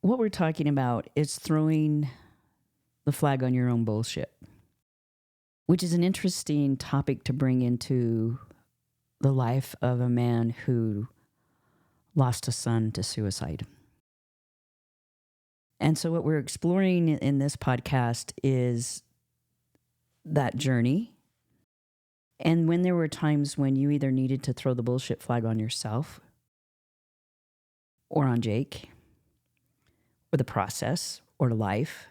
what we're talking about is throwing the flag on your own bullshit, which is an interesting topic to bring into the life of a man who lost a son to suicide. And so what we're exploring in this podcast is that journey. And when there were times when you either needed to throw the bullshit flag on yourself or on Jake or the process or life.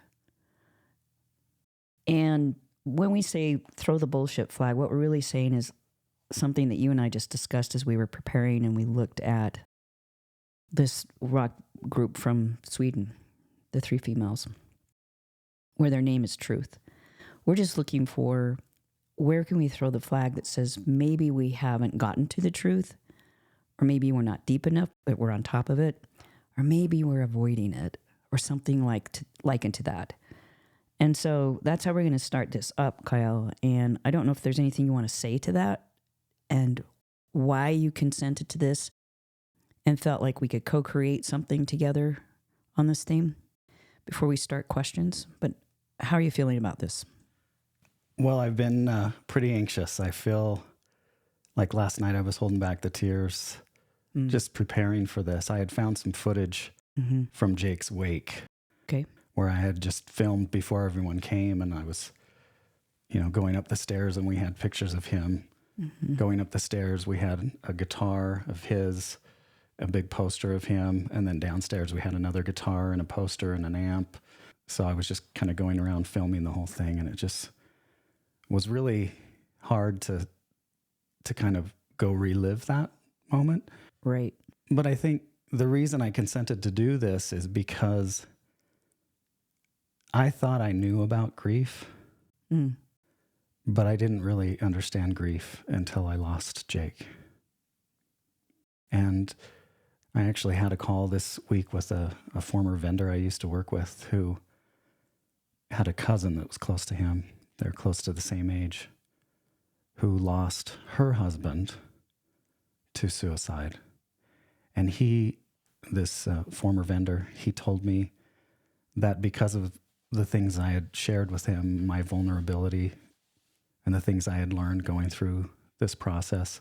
And when we say throw the bullshit flag, what we're really saying is something that you and I just discussed as we were preparing and we looked at this rock group from Sweden, the 3 females, where their name is Truth. We're just looking for where can we throw the flag that says maybe we haven't gotten to the truth, or maybe we're not deep enough, but we're on top of it, or maybe we're avoiding it, or something likened to that. And so that's how we're going to start this up, Kyle. And I don't know if there's anything you want to say to that and why you consented to this and felt like we could co-create something together on this theme before we start questions. But how are you feeling about this? Well, I've been pretty anxious. I feel like last night I was holding back the tears, just preparing for this. I had found some footage from Jake's wake. Okay. Where I had just filmed before everyone came, and I was, going up the stairs, and we had pictures of him. Going up the stairs, we had a guitar of his, a big poster of him, and then downstairs we had another guitar and a poster and an amp. So I was just kind of going around filming the whole thing, and it just was really hard to kind of go relive that moment. Right. But I think the reason I consented to do this is because I thought I knew about grief, but I didn't really understand grief until I lost Jake. And I actually had a call this week with a former vendor I used to work with who had a cousin that was close to him. They're close to the same age, who lost her husband to suicide. And this former vendor, he told me that because of the things I had shared with him, my vulnerability, and the things I had learned going through this process,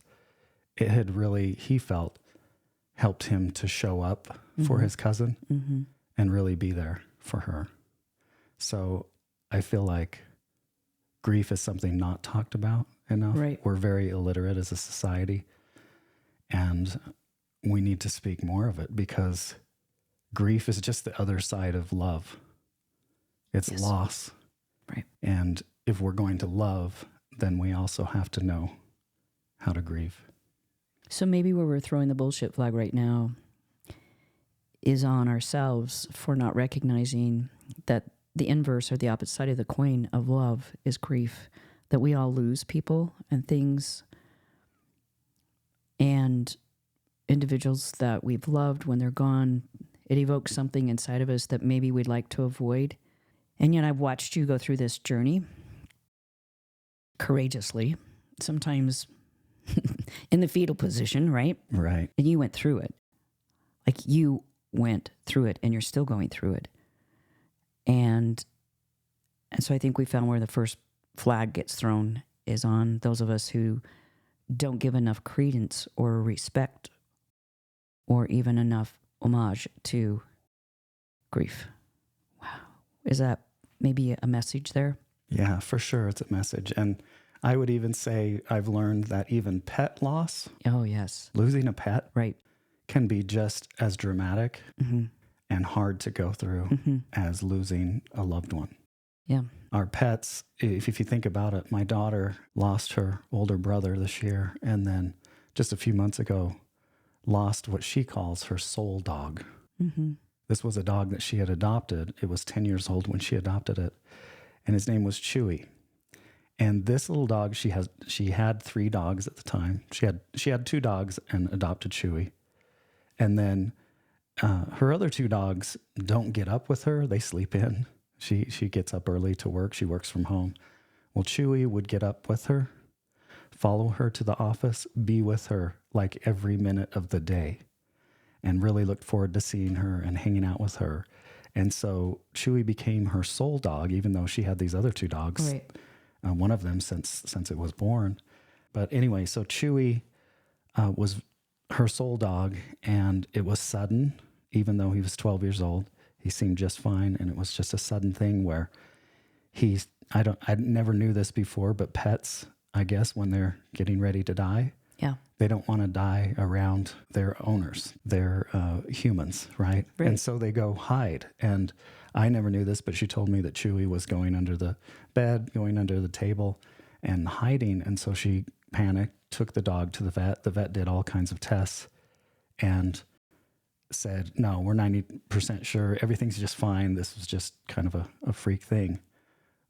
it had really, he felt, helped him to show up for his cousin and really be there for her. So I feel like grief is something not talked about enough. Right. We're very illiterate as a society, and we need to speak more of it because grief is just the other side of love. It's loss. Right. And if we're going to love, then we also have to know how to grieve. So maybe where we're throwing the bullshit flag right now is on ourselves for not recognizing that the inverse or the opposite side of the coin of love is grief, that we all lose people and things and individuals that we've loved when they're gone. It evokes something inside of us that maybe we'd like to avoid. And yet I've watched you go through this journey courageously, sometimes in the fetal position, right? Right. And you went through it. Like you went through it and you're still going through it. And so I think we found where the first flag gets thrown is on those of us who don't give enough credence or respect or even enough homage to grief. Wow. Is that maybe a message there? Yeah, for sure. It's a message. And I would even say I've learned that even pet loss, Oh, yes. losing a pet, Right. can be just as dramatic and hard to go through as losing a loved one. Yeah. Our pets, if you think about it, my daughter lost her older brother this year, and then just a few months ago, lost what she calls her soul dog. This was a dog that she had adopted. It was 10 years old when she adopted it, and his name was Chewy. And this little dog, she had 3 dogs at the time. She had 2 dogs and adopted Chewy. And then her other 2 dogs don't get up with her. They sleep in. She gets up early to work. She works from home. Well, Chewy would get up with her, follow her to the office, be with her like every minute of the day, and really looked forward to seeing her and hanging out with her. And so Chewy became her sole dog, even though she had these other two dogs, Right. one of them since it was born. But anyway, so Chewy was her sole dog, and it was sudden, even though he was 12 years old. He seemed just fine, and it was just a sudden thing where I never knew this before, but pets, I guess, when they're getting ready to die, Yeah. they don't want to die around their owners. They're humans, right? Right. And so they go hide. And I never knew this, but she told me that Chewy was going under the bed, going under the table, and hiding. And so she panicked, took the dog to the vet. The vet did all kinds of tests and said, no, we're 90% sure everything's just fine. This was just kind of a freak thing.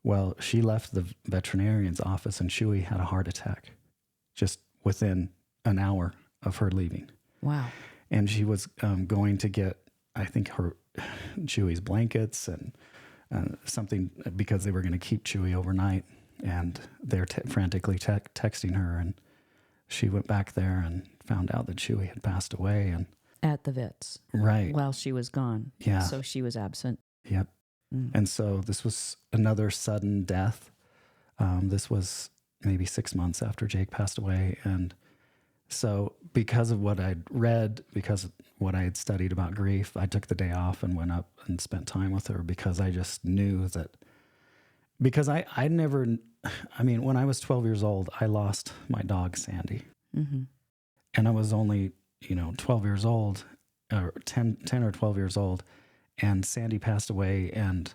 Well, she left the veterinarian's office and Chewy had a heart attack just within an hour of her leaving. Wow. And she was going to get, I think, her Chewy's blankets and something because they were going to keep Chewy overnight. And they're frantically texting her. And she went back there and found out that Chewy had passed away. And At the vet's. right. While she was gone. Yeah. So she was absent. Yep. And so this was another sudden death. This was maybe 6 months after Jake passed away. And so because of what I'd read, because of what I had studied about grief, I took the day off and went up and spent time with her because I just knew that, because I mean, when I was 12 years old, I lost my dog, Sandy. Mm-hmm. And I was only, 12 years old, or 10 or 12 years old. And Sandy passed away, and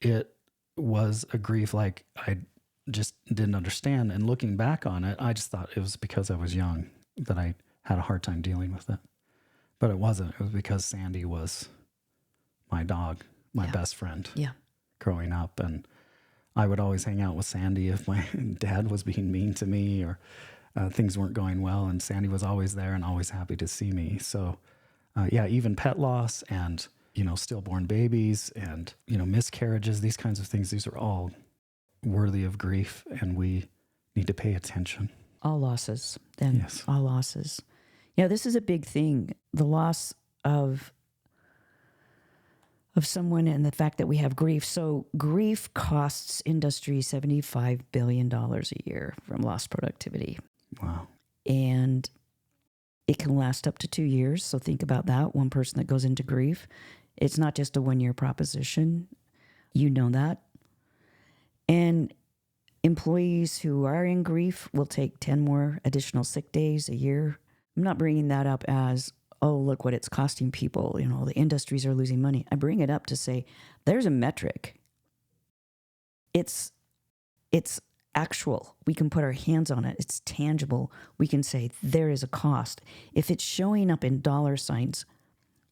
it was a grief like I just didn't understand. And looking back on it, I just thought it was because I was young that I had a hard time dealing with it. But it wasn't. It was because Sandy was my dog, my best friend growing up. And I would always hang out with Sandy if my dad was being mean to me or things weren't going well. And Sandy was always there and always happy to see me. So, even pet loss and stillborn babies and, miscarriages, these kinds of things, these are all worthy of grief, and we need to pay attention. All losses, then. Yes. All losses. Yeah, this is a big thing. The loss of someone and the fact that we have grief. So grief costs industry $75 billion a year from lost productivity. Wow. And it can last up to 2 years. So think about that. One person that goes into grief. It's not just a 1-year proposition. You know that. And employees who are in grief will take 10 more additional sick days a year. I'm not bringing that up as, oh, look what it's costing people. The industries are losing money. I bring it up to say there's a metric. It's actual. We can put our hands on it. It's tangible. We can say there is a cost. If it's showing up in dollar signs,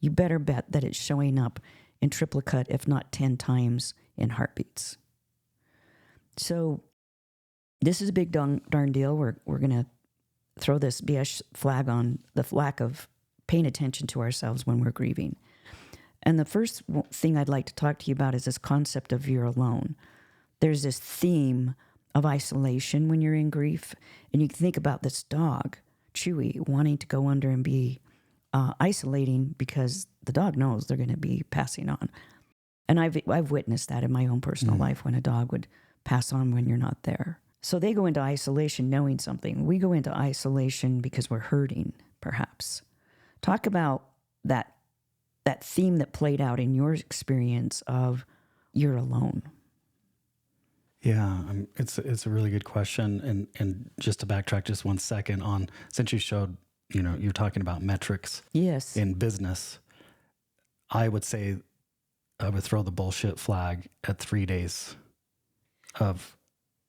you better bet that it's showing up in triplicate, if not 10 times in heartbeats. So this is a big darn deal. We're going to throw this BS flag on the lack of paying attention to ourselves when we're grieving. And the first thing I'd like to talk to you about is this concept of you're alone. There's this theme of isolation when you're in grief. And you can think about this dog, Chewy, wanting to go under and be isolating because the dog knows they're going to be passing on. And I've witnessed that in my own personal life when a dog would pass on when you're not there. So they go into isolation knowing something. We go into isolation because we're hurting, perhaps. Talk about that theme that played out in your experience of you're alone. Yeah, it's a really good question. And just to backtrack just 1 second on, since you showed, you're talking about metrics Yes. in business, I would say I would throw the bullshit flag at 3 days of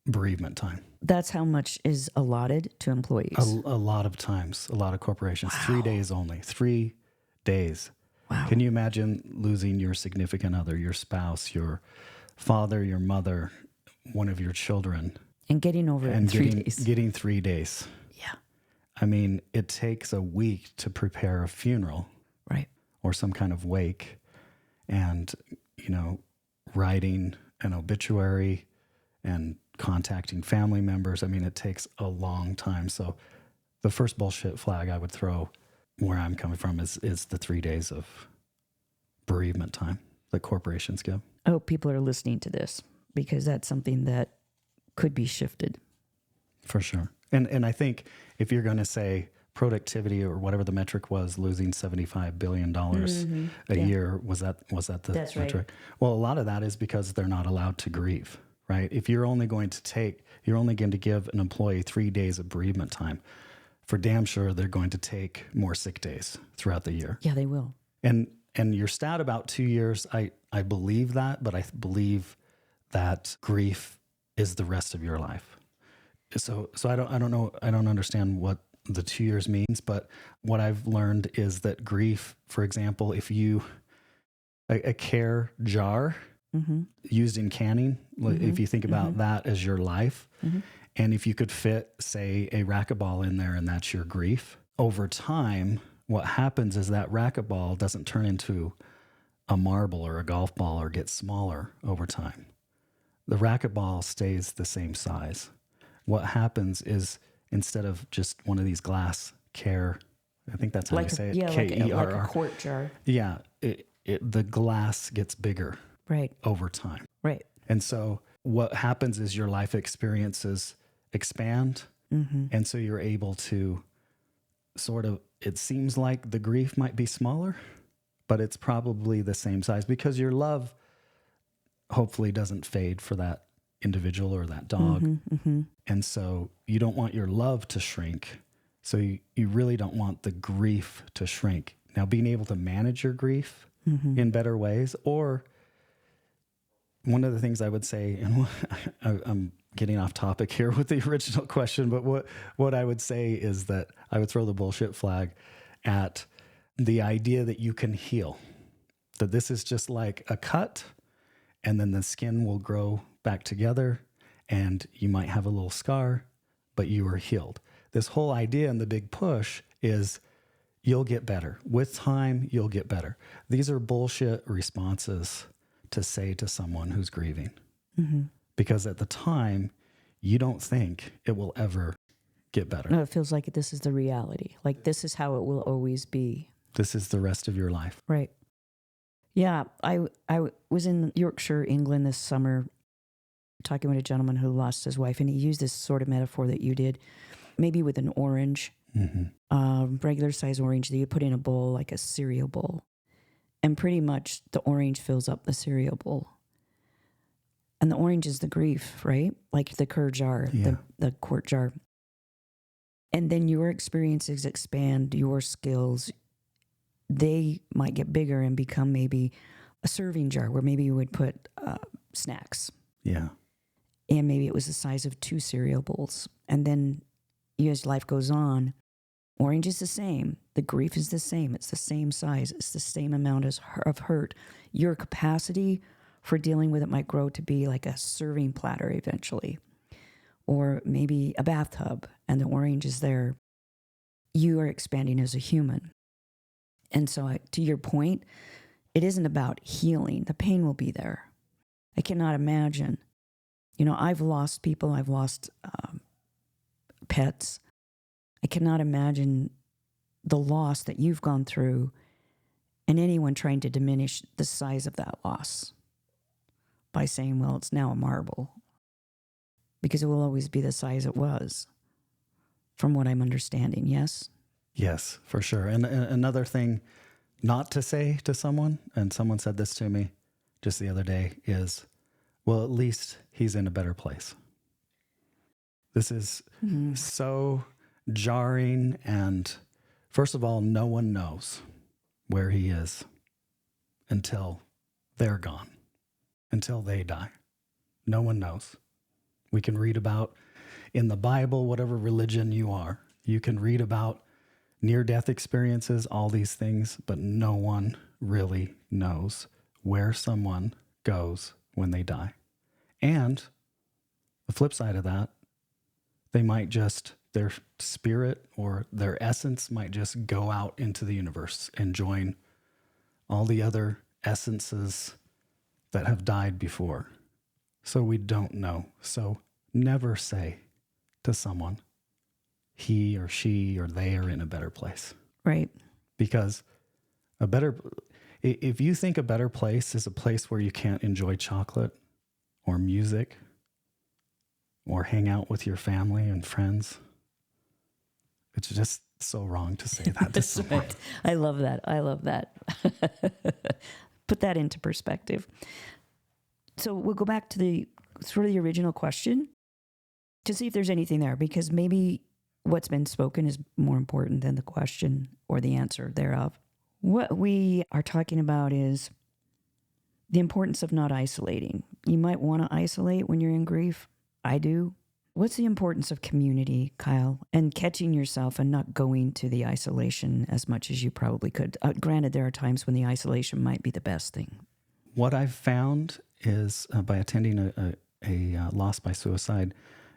bereavement time. That's how much is allotted to employees. A lot of times, a lot of corporations, 3 days only, 3 days. Wow. Can you imagine losing your significant other, your spouse, your father, your mother, one of your children? And getting over it in 3 days. Getting 3 days. Yeah. I mean, it takes a week to prepare a funeral. Right. Or some kind of wake, and, writing an obituary and contacting family members. I mean, it takes a long time. So the first bullshit flag I would throw where I'm coming from is the 3 days of bereavement time. that corporations give. I hope people are listening to this because that's something that could be shifted. For sure. And I think if you're going to say productivity or whatever the metric was, losing $75 billion a year, was that the That's metric? right. Well, a lot of that is because they're not allowed to grieve, right? If you're only going to give an employee 3 days of bereavement time, for damn sure they're going to take more sick days throughout the year. Yeah, they will. And your stat about 2 years, I believe that, but I believe that grief is the rest of your life. So I don't know, I don't understand what the 2 years means, but what I've learned is that grief, for example, if you a care jar used in canning, if you think about that as your life, and if you could fit, say, a racquetball in there and that's your grief, over time, what happens is that racquetball doesn't turn into a marble or a golf ball or get smaller over time. The racquetball stays the same size. What happens is instead of just one of these glass care, I think that's how you say it, like a quart jar. Yeah, the glass gets bigger Right. over time. Right. And so what happens is your life experiences expand. And so you're able to sort of, it seems like the grief might be smaller, but it's probably the same size because your love hopefully doesn't fade for that individual or that dog. And so you don't want your love to shrink. So you really don't want the grief to shrink. Now, being able to manage your grief in better ways, or one of the things I would say, and I'm getting off topic here with the original question, but what I would say is that I would throw the bullshit flag at the idea that you can heal, that this is just like a cut and then the skin will grow back together and you might have a little scar, but you are healed. This whole idea and the big push is you'll get better. With time, you'll get better. These are bullshit responses to say to someone who's grieving. Because at the time, you don't think it will ever get better. No, it feels like this is the reality. Like this is how it will always be. This is the rest of your life. Right. Yeah, I was in Yorkshire, England this summer talking with a gentleman who lost his wife, and he used this sort of metaphor that you did, maybe with an orange, regular size orange that you put in a bowl, like a cereal bowl. And pretty much the orange fills up the cereal bowl. And the orange is the grief, right? Like the cur jar, the quart jar. And then your experiences expand, your skills, they might get bigger and become maybe a serving jar where maybe you would put snacks. Yeah. And maybe it was the size of 2 cereal bowls. And then as life goes on, orange is the same. The grief is the same. It's the same size. It's the same amount of hurt. Your capacity for dealing with it might grow to be like a serving platter eventually, or maybe a bathtub, and the orange is there. You are expanding as a human. And so to your point, it isn't about healing. The pain will be there. I cannot imagine. I've lost people. I've lost pets. I cannot imagine the loss that you've gone through and anyone trying to diminish the size of that loss by saying, well, it's now a marble. Because it will always be the size it was, from what I'm understanding, yes? Yes, for sure. And another thing not to say to someone, and someone said this to me just the other day, is, well, at least he's in a better place. This is so jarring. And first of all, no one knows where he is until they're gone, until they die. No one knows. We can read about in the Bible, whatever religion you are, you can read about near-death experiences, all these things, but no one really knows where someone goes when they die. And the flip side of that, they might just, their spirit or their essence might just go out into the universe and join all the other essences that have died before. So we don't know. So never say to someone, he or she or they are in a better place. Right. Because If you think a better place is a place where you can't enjoy chocolate or music or hang out with your family and friends, it's just so wrong to say that to someone. Right. I love that. I love that. Put that into perspective. So we'll go back to the sort of the original question to see if there's anything there, because maybe what's been spoken is more important than the question or the answer thereof. What we are talking about is the importance of not isolating. You might want to isolate when you're in grief. I do. What's the importance of community, Kyle, and catching yourself and not going to the isolation as much as you probably could? Granted, there are times when the isolation might be the best thing. What I've found is by attending a loss by suicide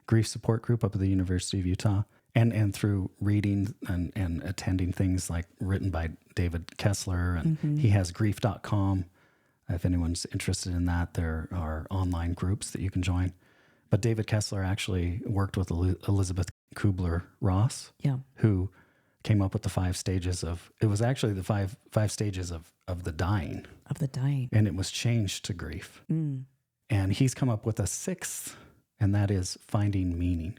grief support group up at the University of Utah, and through reading and attending things like written by David Kessler, and he has grief.com. If anyone's interested in that, there are online groups that you can join. But David Kessler actually worked with Elizabeth Kubler-Ross, who came up with the 5 stages of, it was actually the five stages of the dying. Of the dying. And it was changed to grief. Mm. And he's come up with a 6th, and that is finding meaning.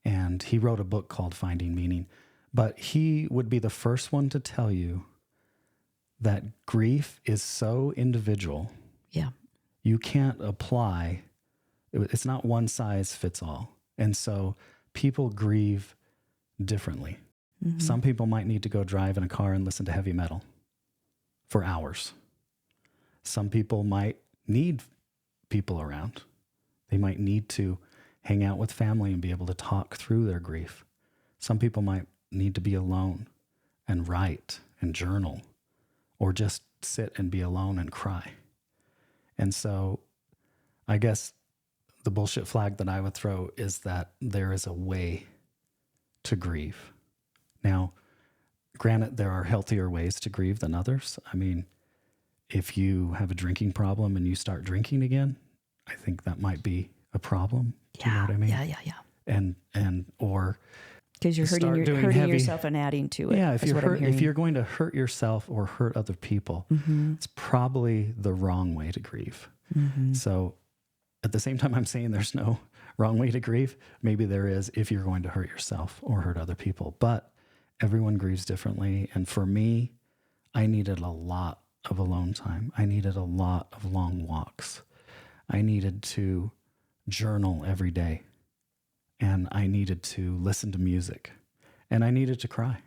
And he wrote a book called Finding Meaning. But he would be the first one to tell you that grief is so individual. Yeah. You can't apply, it's not one size fits all. And so people grieve differently. Mm-hmm. Some people might need to go drive in a car and listen to heavy metal for hours. Some people might need people around. They might need to hang out with family and be able to talk through their grief. Some people might need to be alone and write and journal, or just sit and be alone and cry. And so I guess the bullshit flag that I would throw is that there is a way to grieve. Now, granted, there are healthier ways to grieve than others. I mean, if you have a drinking problem and you start drinking again, I think that might be a problem. Do you know what I mean? Yeah. And or because you're hurting yourself and adding to it. Yeah, if you're going to hurt yourself or hurt other people, it's probably the wrong way to grieve. Mm-hmm. So at the same time, I'm saying there's no wrong way to grieve. Maybe there is if you're going to hurt yourself or hurt other people. But everyone grieves differently. And for me, I needed a lot of alone time. I needed a lot of long walks. I needed to journal every day. And I needed to listen to music. And I needed to cry.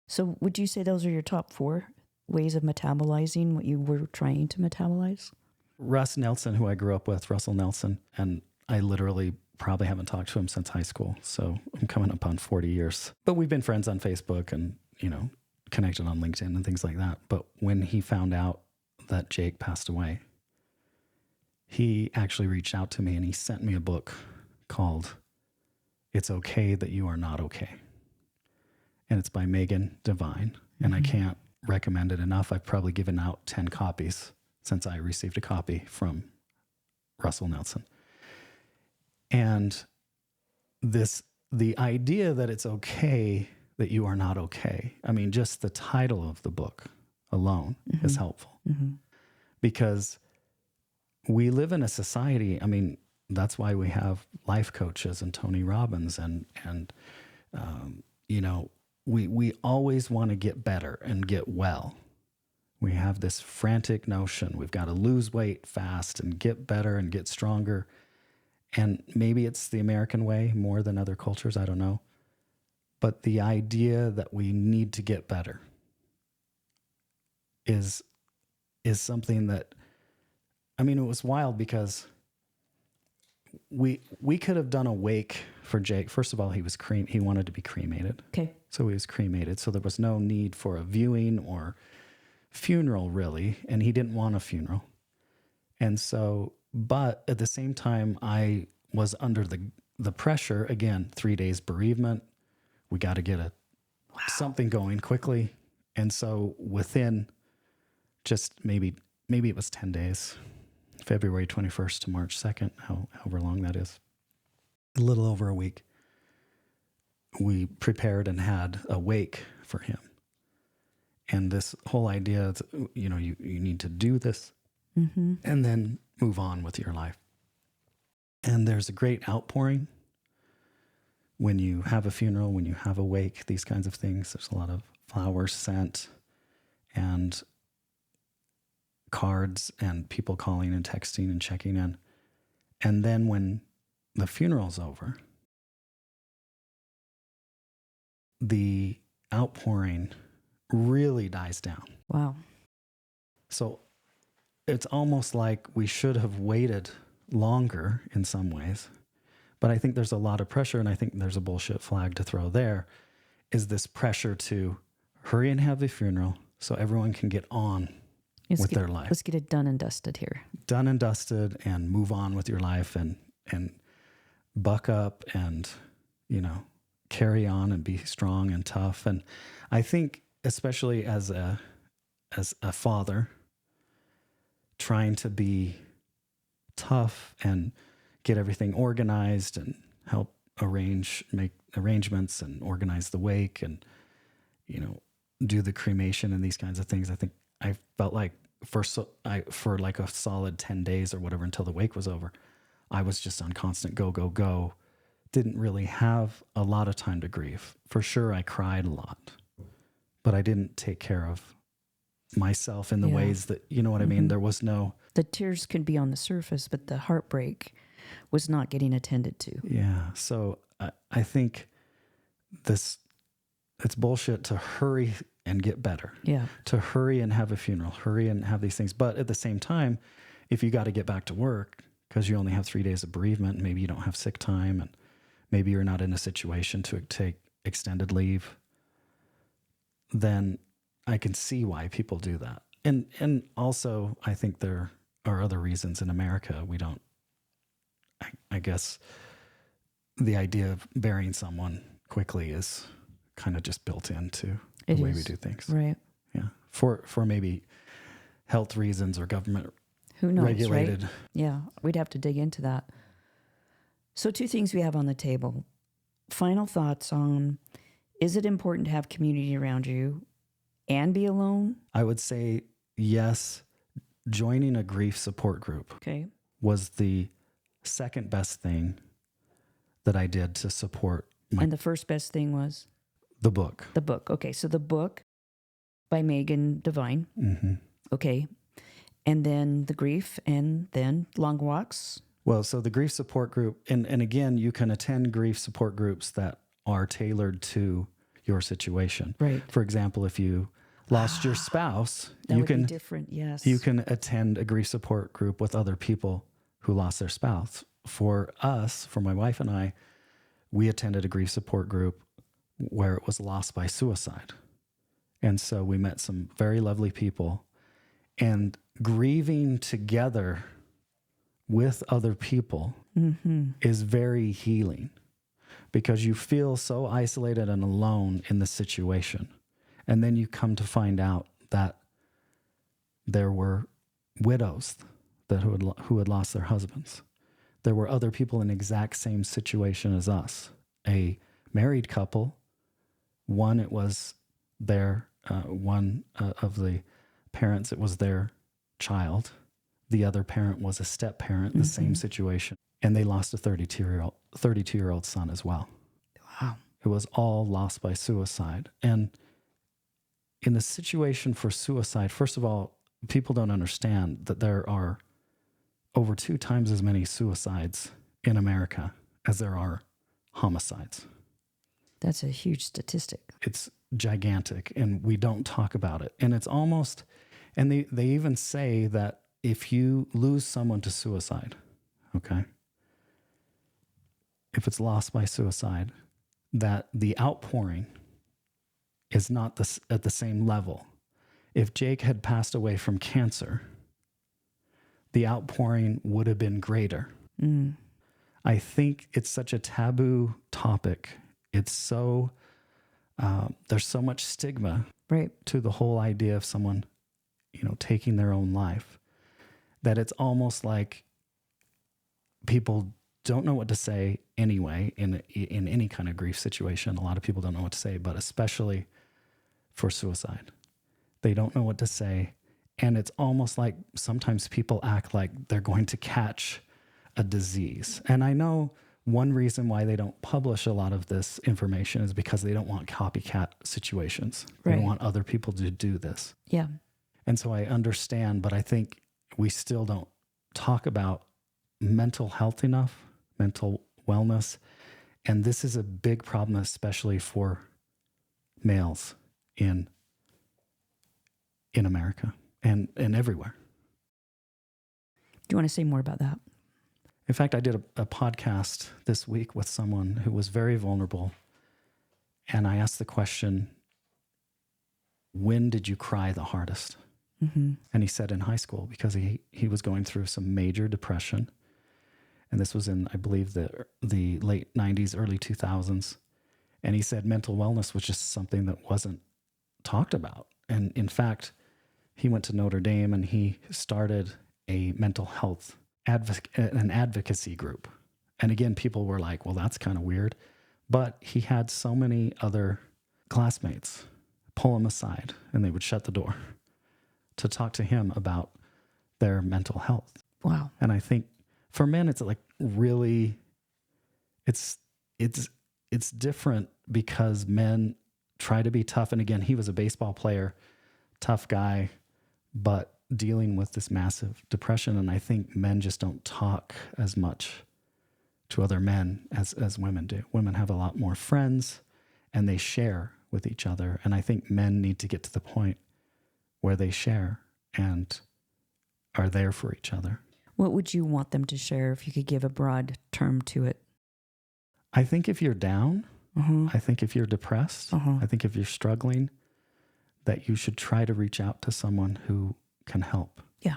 So would you say those are your top 4 ways of metabolizing what you were trying to metabolize? Russell Nelson, and I literally probably haven't talked to him since high school. So I'm coming up on 40 years. But we've been friends on Facebook and, connected on LinkedIn and things like that. But when he found out that Jake passed away, he actually reached out to me and he sent me a book called It's Okay That You Are Not Okay. And it's by Megan Devine. And I can't recommend it enough. I've probably given out 10 copies since I received a copy from Russell Nelson. And the idea that it's okay that you are not okay. I mean, just the title of the book alone is helpful. Mm-hmm. Because we live in a society, I mean, that's why we have life coaches and Tony Robbins and we always want to get better and get well. We have this frantic notion. We've got to lose weight fast and get better and get stronger. And maybe it's the American way more than other cultures. I don't know. But the idea that we need to get better is something that, I mean, it was wild because we could have done a wake for Jake. First of all, he wanted to be cremated. Okay. So he was cremated. So there was no need for a viewing or funeral really. And he didn't want a funeral. And so, but at the same time, I was under the pressure, again, 3 days bereavement. We got to get something going quickly. And so within just maybe it was 10 days, February 21st to March 2nd, however long that is, a little over a week, we prepared and had a wake for him. And this whole idea that, you know, you need to do this and then move on with your life. And there's a great outpouring when you have a funeral, when you have a wake, these kinds of things. There's a lot of flowers sent and cards and people calling and texting and checking in. And then when the funeral's over, the outpouring really dies down. Wow. So it's almost like we should have waited longer in some ways. But I think there's a lot of pressure, and I think there's a bullshit flag to throw there, is this pressure to hurry and have the funeral so everyone can get on with their life. Let's get it done and dusted here. Done and dusted, and move on with your life, and buck up and, you know, carry on and be strong and tough. And I think especially as a father, trying to be tough and get everything organized and help make arrangements and organize the wake and, you know, do the cremation and these kinds of things. I think I felt like for like a solid 10 days or whatever until the wake was over, I was just on constant go, go, go. Didn't really have a lot of time to grieve. For sure, I cried a lot, but I didn't take care of myself in the ways that, you know what I mean? There was no... The tears could be on the surface, but the heartbreak was not getting attended to. Yeah. So I think it's bullshit to hurry and get better. Yeah. To hurry and have a funeral, hurry and have these things. But at the same time, if you got to get back to work because you only have 3 days of bereavement, maybe you don't have sick time, and maybe you're not in a situation to take extended leave, then I can see why people do that. And also, I think there are other reasons in America we don't, I guess the idea of burying someone quickly is kind of just built into the way we do things. Right. Yeah. For maybe health reasons or government Who knows, regulated. Right? Yeah. We'd have to dig into that. So 2 things we have on the table. Final thoughts on, is it important to have community around you and be alone? I would say yes. Joining a grief support group was the second best thing that I did to support and the first best thing was? The book. The book. Okay. So the book by Megan Devine. Mm-hmm. Okay. And then the grief, and then long walks. Well, so the grief support group, and again, you can attend grief support groups that are tailored to your situation. Right. For example, if you lost your spouse, that you would can be different. Yes. You can attend a grief support group with other people who lost their spouse. For us, for my wife and I, we attended a grief support group where it was loss by suicide. And so we met some very lovely people, and grieving together with other people is very healing, because you feel so isolated and alone in the situation. And then you come to find out that there were widows who had lost their husbands. There were other people in the exact same situation as us. A married couple, one, it was their, one of the parents, it was their child. The other parent was a step parent, the same situation. And they lost a 32-year-old son as well. Wow. It was all lost by suicide. And in the situation for suicide, first of all, people don't understand that there are over 2 times as many suicides in America as there are homicides. That's a huge statistic. It's gigantic, and we don't talk about it. And it's almost, and they even say that if you lose someone to suicide, okay, if it's lost by suicide, that the outpouring is not at the same level. If Jake had passed away from cancer, the outpouring would have been greater. I think it's such a taboo topic. It's so, there's so much stigma to the whole idea of someone, you know, taking their own life, that it's almost like people don't know what to say anyway in any kind of grief situation. A lot of people don't know what to say, but especially for suicide. They don't know what to say. And it's almost like sometimes people act like they're going to catch a disease. And I know one reason why they don't publish a lot of this information is because they don't want copycat situations. They don't want other people to do this. Yeah. And so I understand, but I think we still don't talk about mental health enough, mental wellness. And this is a big problem, especially for males in America and everywhere. Do you want to say more about that? In fact, I did a podcast this week with someone who was very vulnerable. And I asked the question, when did you cry the hardest? Mm-hmm. And he said in high school, because he was going through some major depression. And this was in, I believe, the late 90s, early 2000s. And he said mental wellness was just something that wasn't talked about. And in fact, he went to Notre Dame and he started a mental health an advocacy group. And again, people were like, well, that's kind of weird. But he had so many other classmates pull him aside and they would shut the door to talk to him about their mental health. Wow. And I think for men, it's like really, it's different because men try to be tough. And again, he was a baseball player, tough guy, but dealing with this massive depression. And I think men just don't talk as much to other men as women do. Women have a lot more friends and they share with each other. And I think men need to get to the point where they share and are there for each other. What would you want them to share if you could give a broad term to it? I think if you're down, I think if you're depressed, I think if you're struggling, that you should try to reach out to someone who can help. Yeah.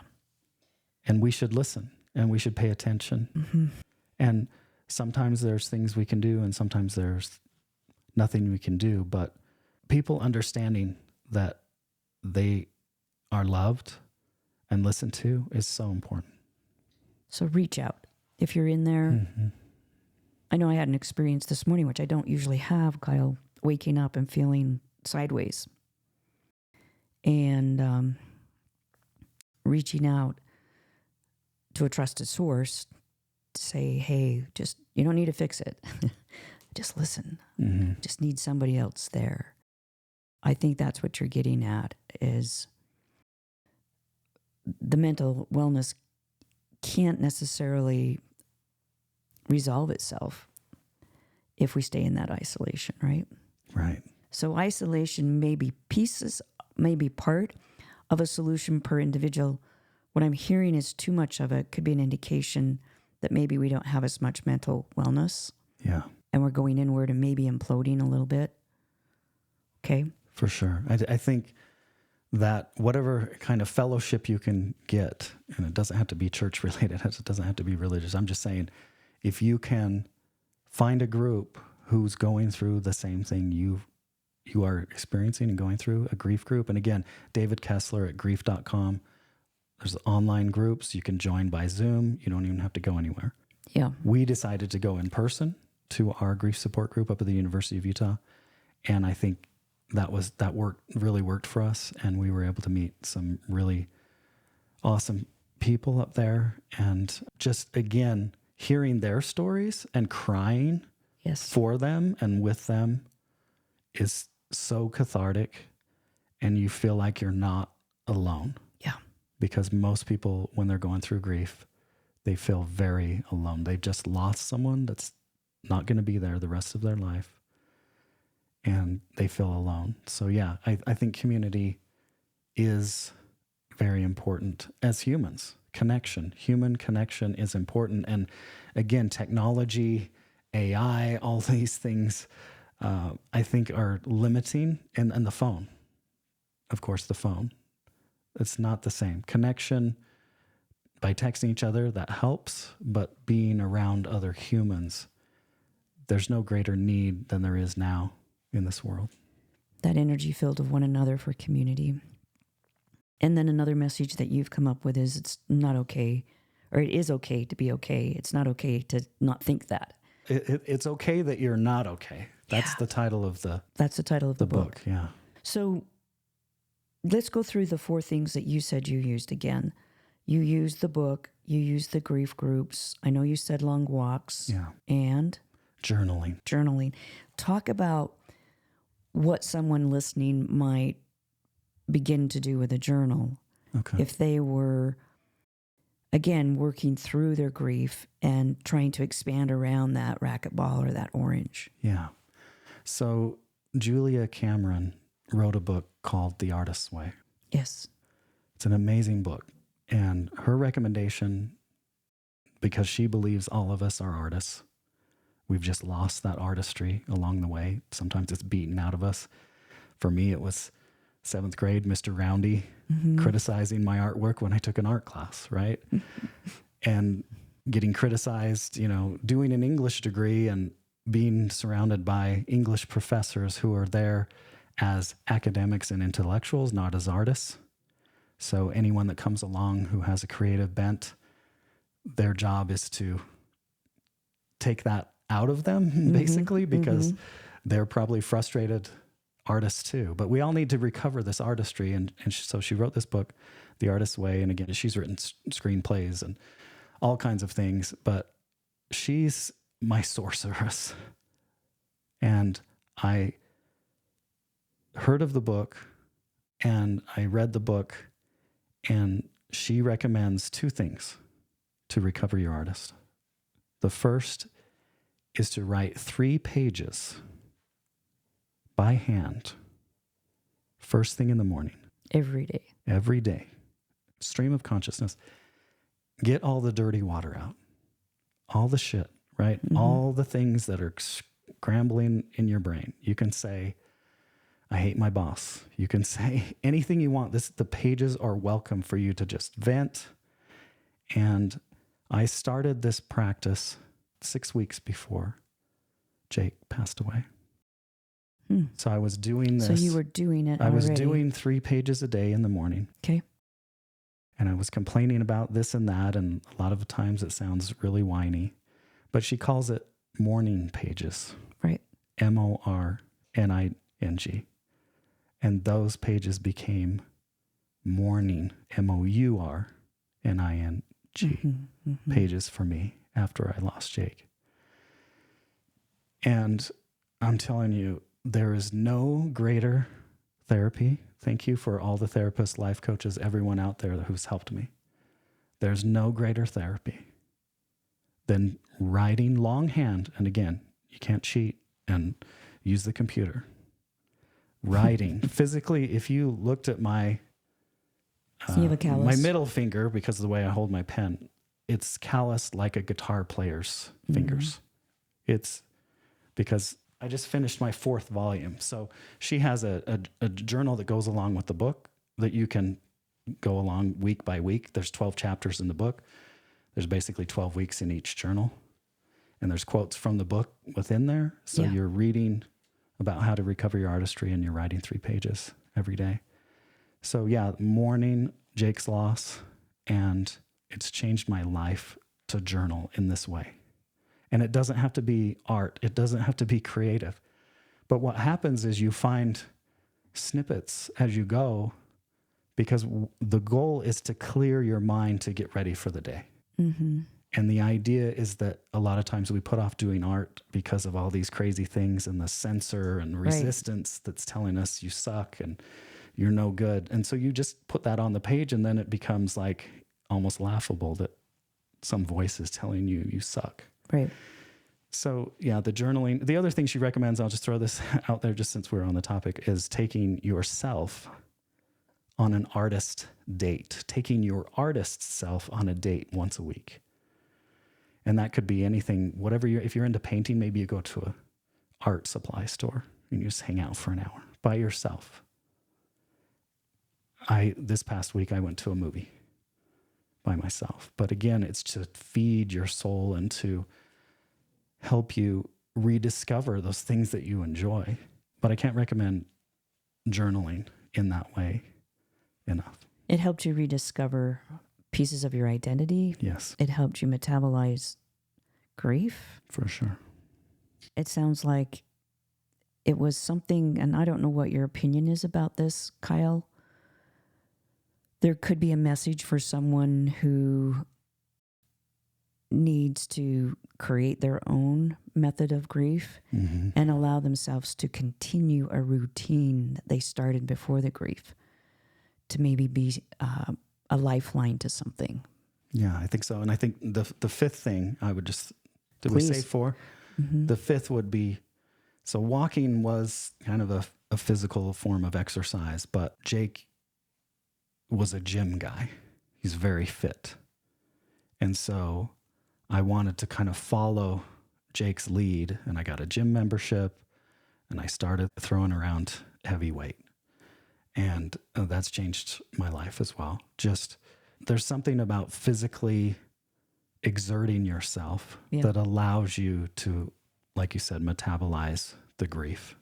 And we should listen and we should pay attention. And sometimes there's things we can do and sometimes there's nothing we can do. But people understanding that they are loved and listened to is so important. So reach out. If you're in there, I know I had an experience this morning, which I don't usually have, Kyle, waking up and feeling sideways. And reaching out to a trusted source to say, hey, just, you don't need to fix it. Just listen. Just need somebody else there. I think that's what you're getting at is the mental wellness can't necessarily resolve itself if we stay in that isolation, right? Right. So isolation may be pieces, may be part of a solution per individual. What I'm hearing is too much of it could be an indication that maybe we don't have as much mental wellness. Yeah. And we're going inward and maybe imploding a little bit. Okay. For sure. I think that whatever kind of fellowship you can get, and it doesn't have to be church related, it doesn't have to be religious. I'm just saying, if you can find a group who's going through the same thing you are experiencing and going through, a grief group. And again, David Kessler at grief.com. There's online groups. You can join by Zoom. You don't even have to go anywhere. Yeah. We decided to go in person to our grief support group up at the University of Utah. And I think that really worked for us. And we were able to meet some really awesome people up there. And just, again, hearing their stories and crying for them and with them is so cathartic. And you feel like you're not alone. Yeah. Because most people, when they're going through grief, they feel very alone. They've just lost someone that's not going to be there the rest of their life. And they feel alone. So yeah, I think community is very important as humans. Human connection is important. And again, technology, AI, all these things, I think are limiting. And the phone, of course, the phone. It's not the same. Connection by texting each other, that helps, but being around other humans, there's no greater need than there is now in this world. That energy field of one another for community. And then another message that you've come up with is it's not okay, or it is okay to be okay. It's not okay to not think that. It's okay that you're not okay. That's the title of the That's the title of the book. Yeah. So let's go through the 4 things that you said you used again. You used the book, you used the grief groups. I know you said long walks. Yeah. And Journaling. Talk about what someone listening might begin to do with a journal. Okay. If they were, again, working through their grief and trying to expand around that racquetball or that orange. Yeah. So Julia Cameron wrote a book called The Artist's Way. Yes. It's an amazing book. And her recommendation, because she believes all of us are artists, we've just lost that artistry along the way. Sometimes it's beaten out of us. For me, it was 7th grade, Mr. Roundy criticizing my artwork when I took an art class, right? And getting criticized, doing an English degree and being surrounded by English professors who are there as academics and intellectuals, not as artists. So anyone that comes along who has a creative bent, their job is to take that out of them, basically, because they're probably frustrated artists too. But we all need to recover this artistry. And so she wrote this book, The Artist's Way. And again, she's written screenplays and all kinds of things, but she's my sorceress. And I heard of the book and I read the book, and she recommends 2 things to recover your artist. The first is to write 3 pages by hand, first thing in the morning. Every day. Stream of consciousness. Get all the dirty water out, all the shit, right? All the things that are scrambling in your brain. You can say, I hate my boss. You can say anything you want. The pages are welcome for you to just vent. And I started this practice 6 weeks before Jake passed away. So I was doing this. So you were doing it I already. was doing 3 pages a day in the morning. Okay. And I was complaining about this and that. And a lot of the times it sounds really whiny. But she calls it morning pages. Right. MORNING. And those pages became morning, MOURNING pages for me after I lost Jake. And I'm telling you, there is no greater therapy. Thank you for all the therapists, life coaches, everyone out there who's helped me. There's no greater therapy than writing longhand. And again, you can't cheat and use the computer. Writing physically, if you looked at my So you have a callus. my middle finger, because of the way I hold my pen, it's calloused like a guitar player's fingers. It's because I just finished my 4th volume. So she has a journal that goes along with the book that you can go along week by week. There's 12 chapters in the book. There's basically 12 weeks in each journal. And there's quotes from the book within there. So you're reading about how to recover your artistry, and you're writing 3 pages every day. So mourning Jake's loss, and it's changed my life to journal in this way. And it doesn't have to be art. It doesn't have to be creative. But what happens is you find snippets as you go, because the goal is to clear your mind to get ready for the day. And the idea is that a lot of times we put off doing art because of all these crazy things and the censor and resistance that's telling us you suck and you're no good. And so you just put that on the page, and then it becomes like almost laughable that some voice is telling you you suck. Right. So the journaling. The other thing she recommends, I'll just throw this out there just since we're on the topic, is taking yourself on an artist date, taking your artist self on a date once a week. And that could be anything, whatever if you're into painting, maybe you go to a art supply store and you just hang out for an hour by yourself. This past week, I went to a movie by myself. But again, it's to feed your soul and to help you rediscover those things that you enjoy. But I can't recommend journaling in that way enough. It helped you rediscover pieces of your identity. Yes. It helped you metabolize grief. For sure. It sounds like it was something, and I don't know what your opinion is about this, Kyle, there could be a message for someone who needs to create their own method of grief and allow themselves to continue a routine that they started before the grief to maybe be a lifeline to something. Yeah, I think so. And I think the fifth thing I would just, did Please. we say 4? The fifth would be, so walking was kind of a physical form of exercise, but Jake was a gym guy. He's very fit. And so I wanted to kind of follow Jake's lead, and I got a gym membership, and I started throwing around heavy weight. And that's changed my life as well. Just, there's something about physically exerting yourself that allows you to, like you said, metabolize the grief.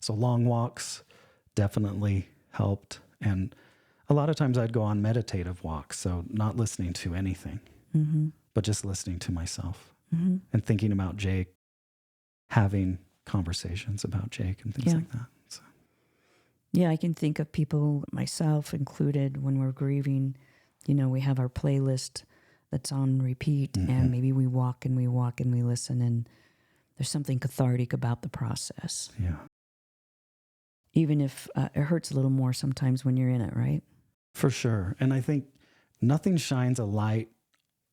So long walks definitely helped. And a lot of times I'd go on meditative walks, so not listening to anything, but just listening to myself and thinking about Jake, having conversations about Jake and things like that. So. Yeah, I can think of people, myself included, when we're grieving, you know, we have our playlist that's on repeat and maybe we walk and we walk and we listen, and there's something cathartic about the process. Yeah. Even if it hurts a little more sometimes when you're in it, right? For sure. And I think nothing shines a light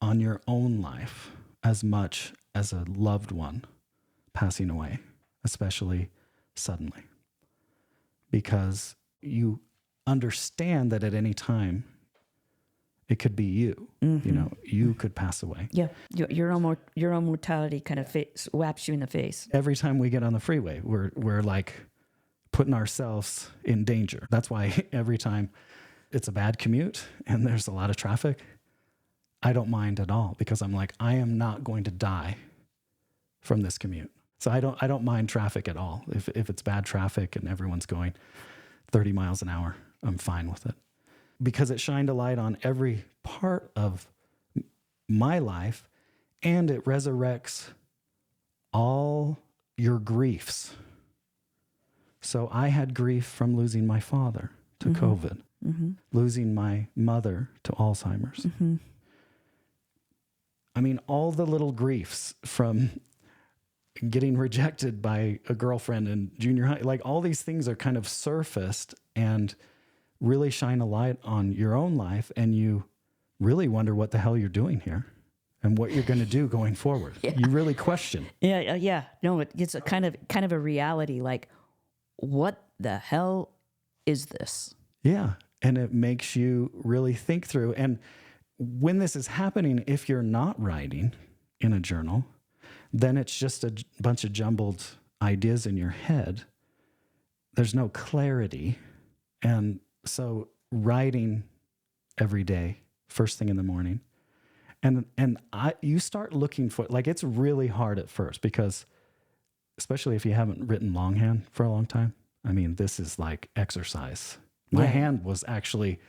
on your own life as much as a loved one passing away, especially suddenly, because you understand that at any time it could be you. You know, you could pass away. Yeah, your own mortality kind of whaps you in the face. Every time we get on the freeway, we're like putting ourselves in danger. That's why every time it's a bad commute and there's a lot of traffic, I don't mind at all, because I'm like, I am not going to die from this commute. So I don't mind traffic at all. If it's bad traffic and everyone's going 30 miles an hour, I'm fine with it, because it shined a light on every part of my life, and it resurrects all your griefs. So I had grief from losing my father to COVID, losing my mother to Alzheimer's. I mean, all the little griefs from getting rejected by a girlfriend in junior high, like all these things are kind of surfaced and really shine a light on your own life. And you really wonder what the hell you're doing here and what you're going to do going forward. You really question. Yeah. No, it's a kind of a reality. Like, what the hell is this? Yeah. And it makes you really think through. And when this is happening, if you're not writing in a journal, then it's just a bunch of jumbled ideas in your head. There's no clarity. And so writing every day, first thing in the morning, you start looking for, like, it's really hard at first, because especially if you haven't written longhand for a long time. I mean, this is like exercise. My hand was actually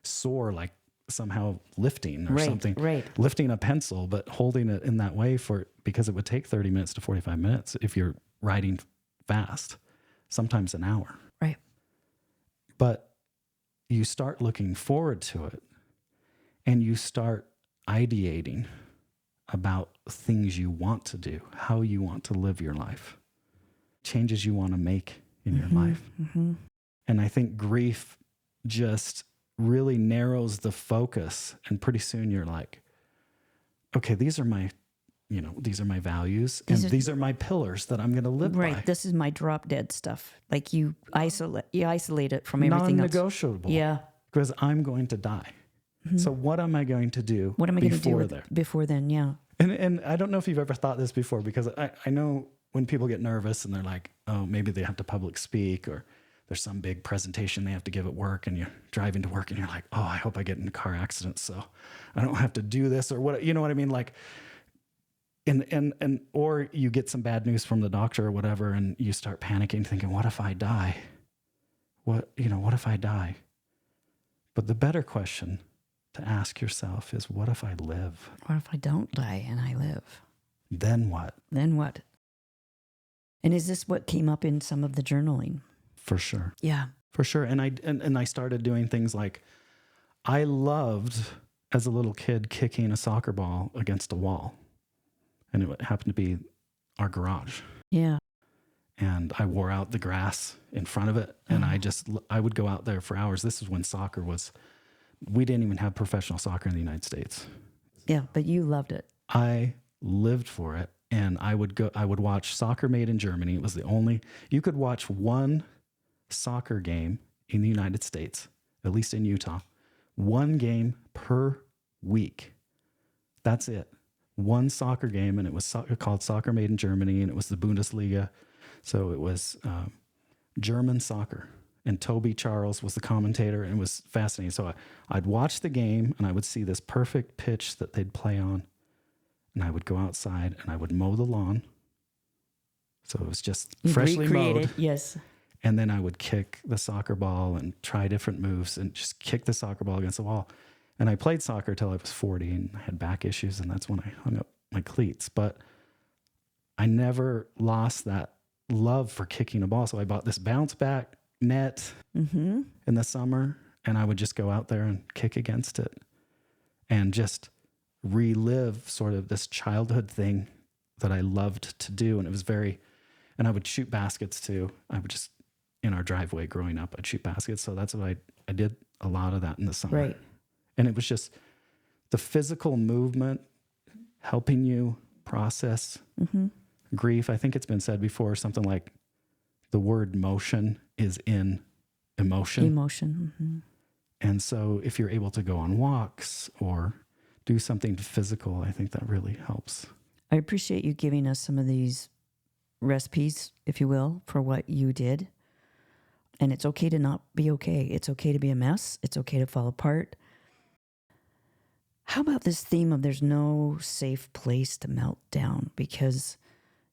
sore, like somehow lifting or something. Lifting a pencil, but holding it in that way because it would take 30 minutes to 45 minutes if you're writing fast, sometimes an hour. Right. But you start looking forward to it, and you start ideating about things you want to do, how you want to live your life, changes you want to make in your life. And I think grief just really narrows the focus, and pretty soon you're like, okay, these are my values, and these are my pillars that I'm going to live by. Right. This is my drop dead stuff. Like you isolate it from everything else. Non-negotiable. Yeah. Because I'm going to die. So what am I going to do? What am I going to do there? Before then? Yeah. And I don't know if you've ever thought this before, because I know when people get nervous and they're like, oh, maybe they have to public speak, or there's some big presentation they have to give at work, and you're driving to work and you're like, oh, I hope I get in a car accident so I don't have to do this, or what, you know what I mean? Like, and or you get some bad news from the doctor or whatever, and you start panicking, thinking, what if I die? What if I die? But the better question to ask yourself is, what if I live? What if I don't die and I live? Then what? Then what? And is this what came up in some of the journaling? For sure. Yeah. For sure. And I started doing things like, I loved, as a little kid, kicking a soccer ball against a wall. And it happened to be our garage. Yeah. And I wore out the grass in front of it. And I would go out there for hours. This is when soccer was, we didn't even have professional soccer in the United States. Yeah, but you loved it. I lived for it. And I would watch Soccer Made in Germany. It was the only, you could watch one soccer game in the United States, at least in Utah, one game per week. That's it. One soccer game, and it was called Soccer Made in Germany, and it was the Bundesliga. So it was German soccer. And Toby Charles was the commentator, and it was fascinating. So I'd watch the game, and I would see this perfect pitch that they'd play on. And I would go outside and I would mow the lawn. So it was just freshly mowed. Yes. And then I would kick the soccer ball and try different moves and just kick the soccer ball against the wall. And I played soccer till I was 40 and I had back issues. And that's when I hung up my cleats. But I never lost that love for kicking a ball. So I bought this bounce back net in the summer. And I would just go out there and kick against it. And just relive sort of this childhood thing that I loved to do. And it was and I would shoot baskets too. I would just, in our driveway growing up, I'd shoot baskets. So that's what I did a lot of that in the summer. Right. And it was just the physical movement helping you process grief. I think it's been said before, something like the word motion is in emotion. Emotion. And so if you're able to go on walks or do something physical, I think that really helps. I appreciate you giving us some of these recipes, if you will, for what you did. And it's okay to not be okay. It's okay to be a mess. It's okay to fall apart. How about this theme of there's no safe place to melt down? Because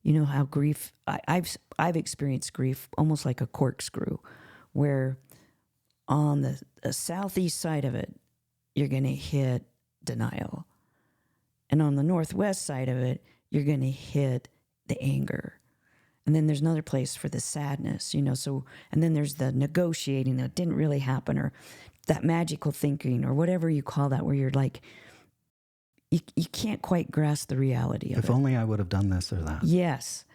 you know how grief, I've experienced grief almost like a corkscrew, where on the southeast side of it, you're going to hit denial. And on the northwest side of it, you're going to hit the anger. And then there's another place for the sadness, so, and then there's the negotiating that didn't really happen, or that magical thinking, or whatever you call that, where you're like, you can't quite grasp the reality of it. If only I would have done this or that. Yes.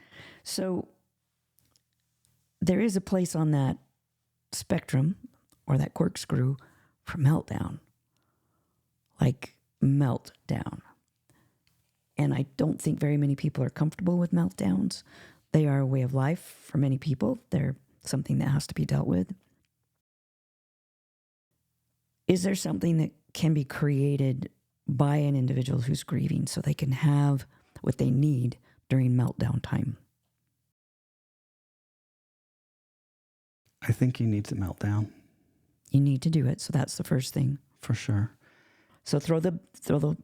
So there is a place on that spectrum, or that corkscrew, for meltdown. Like meltdown. And I don't think very many people are comfortable with meltdowns. They are a way of life for many people. They're something that has to be dealt with. Is there something that can be created by an individual who's grieving so they can have what they need during meltdown time? I think you need to melt down. You need to do it. So that's the first thing. For sure. So throw the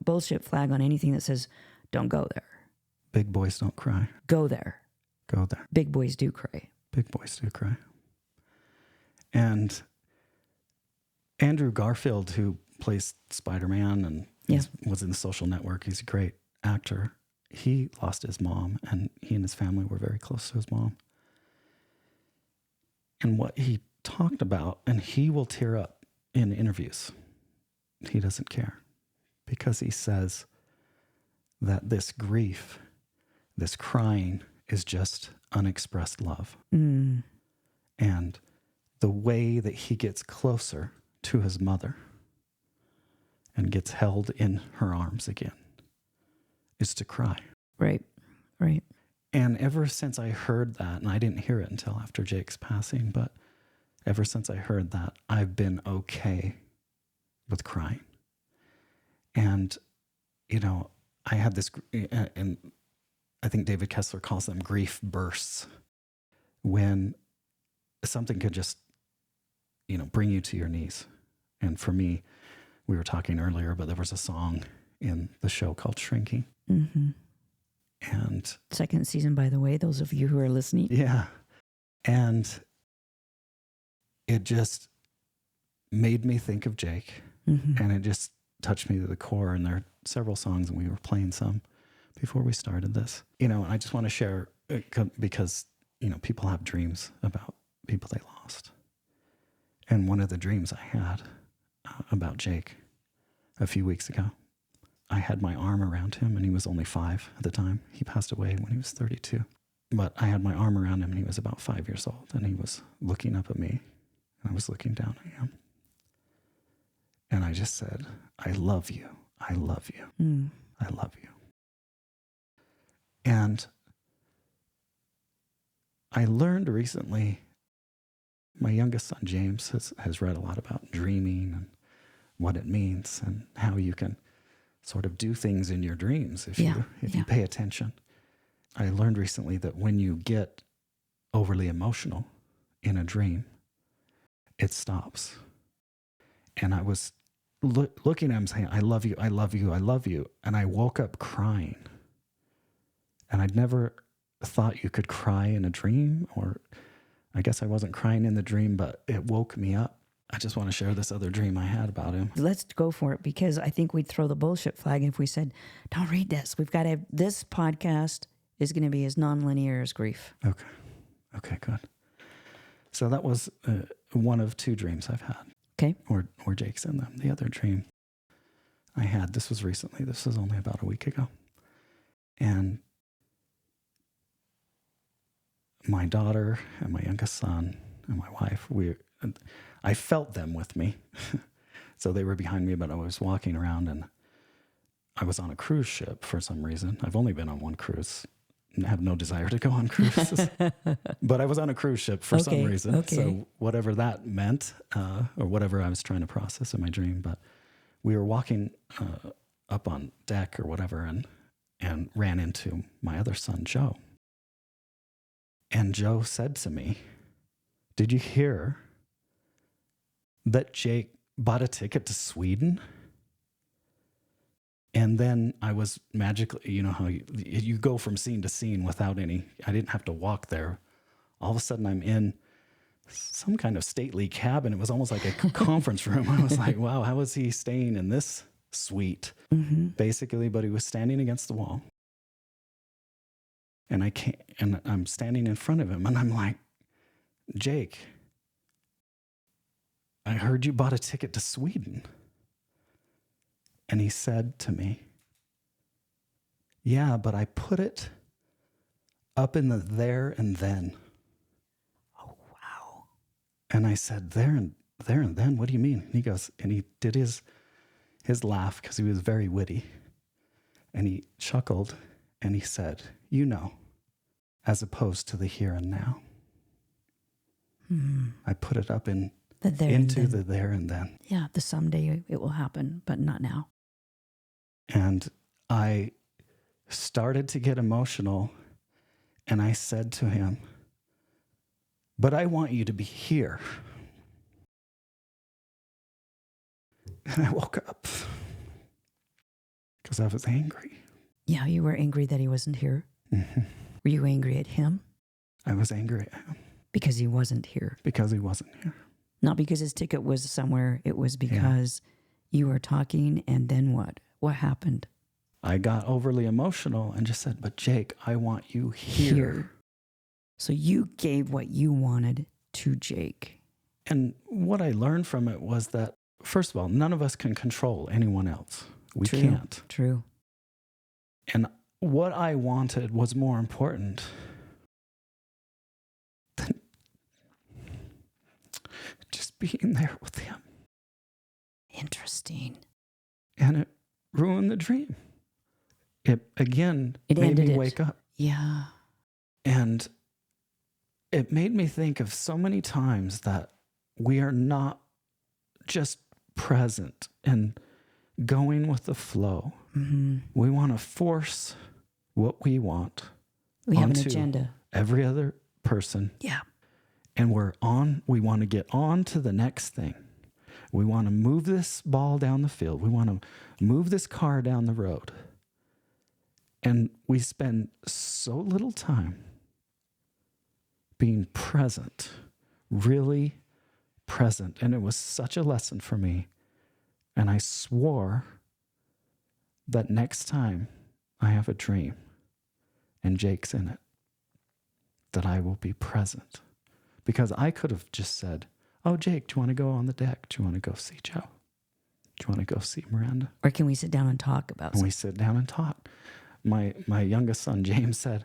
bullshit flag on anything that says, don't go there. Big boys don't cry. Go there. Go there. Big boys do cry. Big boys do cry. And Andrew Garfield, who plays Spider-Man and was in The Social Network, he's a great actor. He lost his mom, and he and his family were very close to his mom. And what he talked about, and he will tear up in interviews. He doesn't care, because he says that this grief, this crying, is just unexpressed love. And the way that he gets closer to his mother and gets held in her arms again is to cry. Right. And ever since I heard that, and I didn't hear it until after Jake's passing, but ever since I heard that, I've been okay with crying. And, I had this, and I think David Kessler calls them grief bursts, when something could just, bring you to your knees. And for me, we were talking earlier, but there was a song in the show called Shrinking. Mm-hmm. And second season, by the way, those of you who are listening. Yeah. And it just made me think of Jake. And it just touched me to the core. And there are several songs, and we were playing some before we started this. And I just want to share, because, people have dreams about people they lost. And one of the dreams I had about Jake a few weeks ago. I had my arm around him, and he was only 5 at the time. He passed away when he was 32. But I had my arm around him, and he was about 5 years old, and he was looking up at me, and I was looking down at him. And I just said, I love you. I love you. I love you. And I learned recently, my youngest son, James, has read a lot about dreaming and what it means and how you can sort of do things in your dreams if you pay attention. I learned recently that when you get overly emotional in a dream, it stops. And I was looking at him saying, I love you, I love you, I love you. And I woke up crying. And I'd never thought you could cry in a dream, or I guess I wasn't crying in the dream, but it woke me up. I just want to share this other dream I had about him. Let's go for it, because I think we'd throw the bullshit flag if we said, don't read this. We've got to have, this podcast is going to be as nonlinear as grief. Okay, good. So that was one of 2 dreams I've had. Okay. Or Jake's in them. The other dream I had, this was recently. This was only about a week ago. And my daughter and my youngest son and my wife, I felt them with me. So they were behind me, but I was walking around, and I was on a cruise ship for some reason. I've only been on one cruise. I have no desire to go on cruises. But I was on a cruise ship for some reason. Okay. So whatever that meant, or whatever I was trying to process in my dream. But we were walking up on deck or whatever, and ran into my other son, Joe. And Joe said to me, did you hear that Jake bought a ticket to Sweden? And then I was magically, you know how you go from scene to scene without I didn't have to walk there. All of a sudden I'm in some kind of stately cabin. It was almost like a conference room. I was like, wow, how is he staying in this suite? Basically, but he was standing against the wall. And I'm standing in front of him, and I'm like, Jake, I heard you bought a ticket to Sweden. And he said to me, yeah, but I put it up in the there and then. Oh, wow. And I said, there and then? What do you mean? And he goes, and he did his laugh, because he was very witty. And he chuckled, and he said, you know, as opposed to the here and now. I put it up into the there and then. Yeah, the someday it will happen, but not now. And I started to get emotional, and I said to him, but I want you to be here. And I woke up because I was angry. Yeah, you were angry that he wasn't here. Were you angry at him? I was angry at him. Because he wasn't here. Because he wasn't here. Not because his ticket was somewhere. It was because you were talking, and then what? What happened? I got overly emotional and just said, but Jake, I want you here. So you gave what you wanted to Jake. And what I learned from it was that, first of all, none of us can control anyone else. We can't. True. And what I wanted was more important than just being there with him. Interesting. And it ruined the dream. It made me wake up. Yeah. And it made me think of so many times that we are not just present and going with the flow. We want to force what we want. We have an agenda. Every other person. Yeah. And we want to get on to the next thing. We want to move this ball down the field. We want to move this car down the road. And we spend so little time being present, really present. And it was such a lesson for me. And I swore that next time I have a dream and Jake's in it, that I will be present. Because I could have just said, oh, Jake, do you want to go on the deck? Do you want to go see Joe? Do you want to go see Miranda? Or can we sit down and talk about And we sit down and talk. My youngest son, James, said,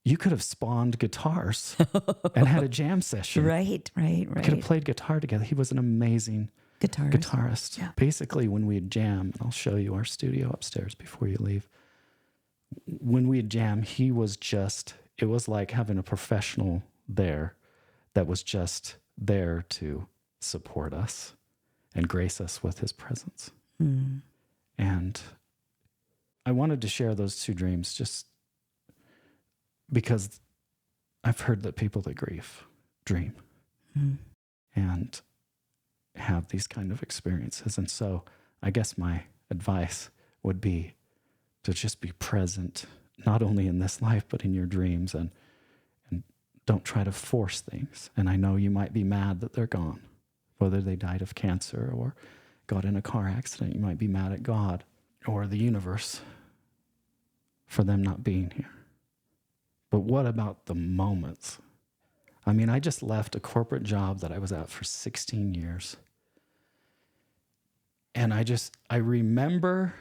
you could have spawned guitars and had a jam session. Right. We could have played guitar together. He was an amazing guitarist. Yeah. Basically, when we'd jam, and I'll show you our studio upstairs before you leave. When we'd jam, he was just, it was like having a professional there that was just there to support us and grace us with his presence. Mm. And I wanted to share those two dreams just because I've heard that people that grieve dream and have these kind of experiences. And so I guess my advice would be to just be present, not only in this life, but in your dreams, and don't try to force things. And I know you might be mad that they're gone, whether they died of cancer or got in a car accident. You might be mad at God or the universe for them not being here. But what about the moments? I mean, I just left a corporate job that I was at for 16 years. And I remember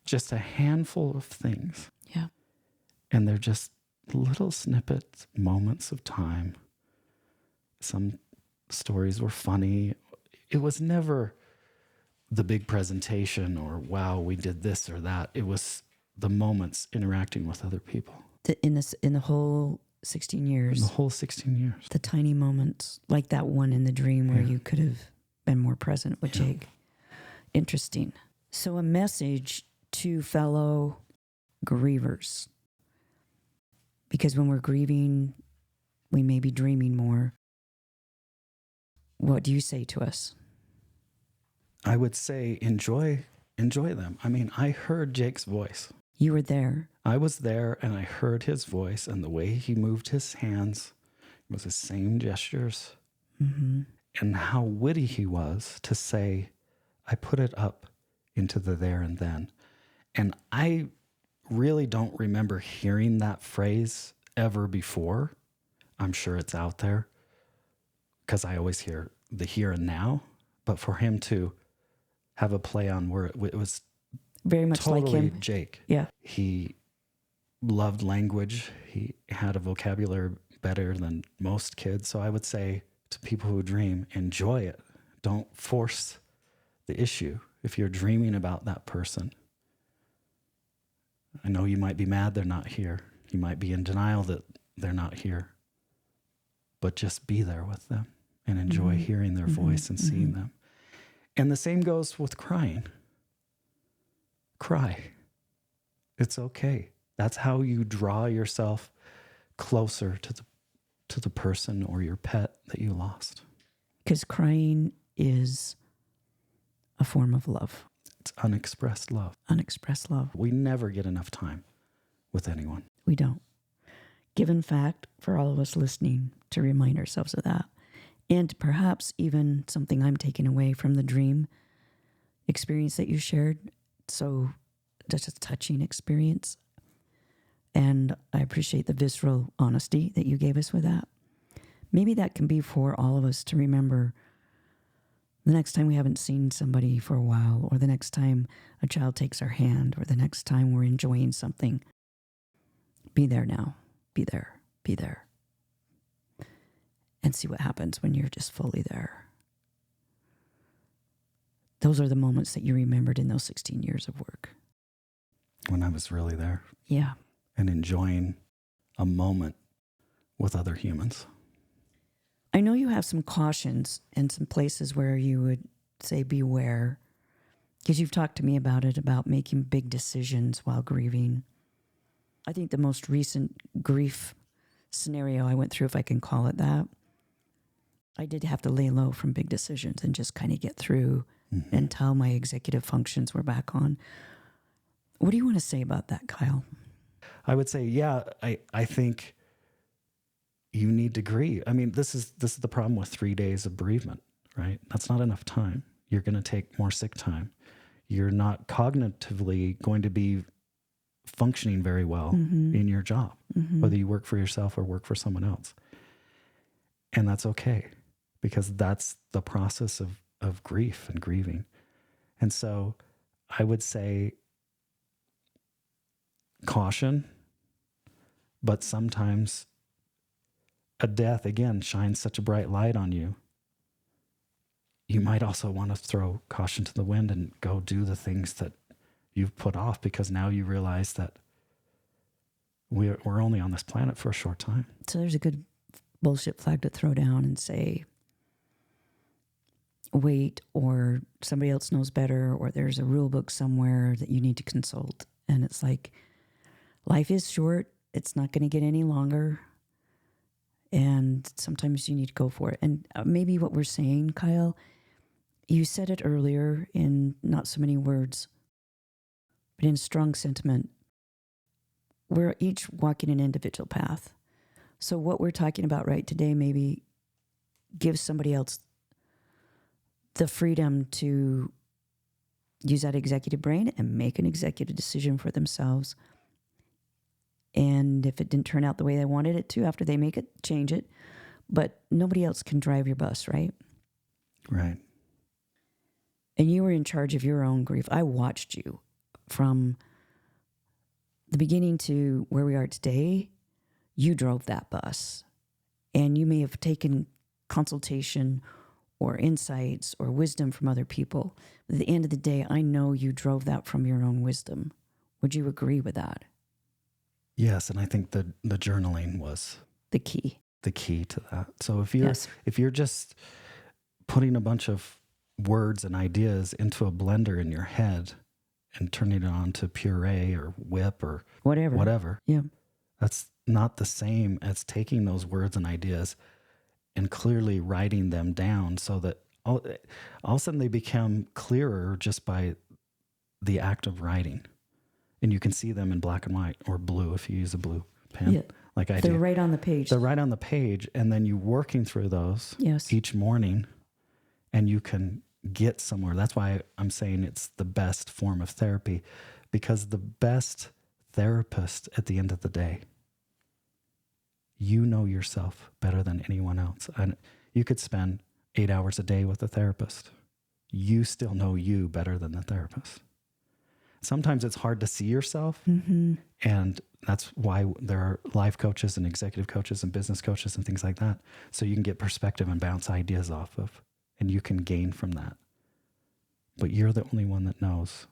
just a handful of things. Yeah. And they're just little snippets, moments of time. Some stories were funny. It was never the big presentation or, wow, we did this or that. It was the moments interacting with other people. In the whole 16 years. In the whole 16 years. The tiny moments, like that one in the dream where you could have been more present with Jake. Interesting. So a message to fellow grievers. Because when we're grieving, we may be dreaming more. What do you say to us? I would say enjoy them. I mean, I heard Jake's voice. You were there. I was there and I heard his voice, and the way he moved his hands was the same gestures. Mm-hmm. And how witty he was to say, I put it up into the there and then. And I really don't remember hearing that phrase ever before. I'm sure it's out there because I always hear the here and now. But for him to have a play on word, it was very much totally like him. Jake. Yeah. He loved language. He had a vocabulary better than most kids. So I would say to people who dream, enjoy it. Don't force the issue. If you're dreaming about that person, I know you might be mad they're not here. You might be in denial that they're not here. But just be there with them and enjoy hearing their voice and seeing them. And the same goes with crying. Cry. It's okay. That's how you draw yourself closer to the person or your pet that you lost. Because crying is a form of love. It's unexpressed love. Unexpressed love. We never get enough time with anyone. We don't. Given fact for all of us listening to remind ourselves of that. And perhaps even something I'm taking away from the dream experience that you shared. So just a touching experience. And I appreciate the visceral honesty that you gave us with that. Maybe that can be for all of us to remember the next time we haven't seen somebody for a while, or the next time a child takes our hand, or the next time we're enjoying something. Be there now. Be there. Be there. And see what happens when you're just fully there. Those are the moments that you remembered in those 16 years of work. When I was really there. Yeah. And enjoying a moment with other humans. I know you have some cautions and some places where you would say beware, because you've talked to me about it, about making big decisions while grieving. I think the most recent grief scenario I went through, if I can call it that, I did have to lay low from big decisions and just kind of get through until my executive functions were back on. What do you want to say about that, Kyle? I would say, yeah, I think you need to grieve. I mean, this is the problem with 3 days of bereavement, right? That's not enough time. You're going to take more sick time. You're not cognitively going to be functioning very well in your job, whether you work for yourself or work for someone else. And that's okay, because that's the process of grief and grieving. And so I would say caution, but sometimes a death, again, shines such a bright light on you. You might also want to throw caution to the wind and go do the things that you've put off, because now you realize that we're only on this planet for a short time. So there's a good bullshit flag to throw down and say, wait, or somebody else knows better, or there's a rule book somewhere that you need to consult. And it's like, life is short. It's not going to get any longer. And sometimes you need to go for it. And maybe what we're saying, Kyle, you said it earlier in not so many words, but in strong sentiment. We're each walking an individual path. So what we're talking about right today maybe gives somebody else the freedom to use that executive brain and make an executive decision for themselves. And if it didn't turn out the way they wanted it to, after they make it, change it. But nobody else can drive your bus, right? Right. And you were in charge of your own grief. I watched you from the beginning to where we are today. You drove that bus. And you may have taken consultation or insights or wisdom from other people. But at the end of the day, I know you drove that from your own wisdom. Would you agree with that? Yes, and I think the journaling was The key. the key to that. So Yes. if you're just putting a bunch of words and ideas into a blender in your head and turning it on to puree or whip or whatever, Yeah. that's not the same as taking those words and ideas and clearly writing them down, so that all of a sudden they become clearer just by the act of writing. And you can see them in black and white, or blue if you use a blue pen, Yeah. like I They're do. right on the page. They're right on the page, and then you working through those Yes. each morning, and you can get somewhere. That's why I'm saying it's the best form of therapy, because the best therapist at the end of the day, you know yourself better than anyone else. And you could spend 8 hours a day with a therapist. You still know you better than the therapist. Sometimes it's hard to see yourself. Mm-hmm. And that's why there are life coaches and executive coaches and business coaches and things like that. So you can get perspective and bounce ideas off of, and you can gain from that. But you're the only one that knows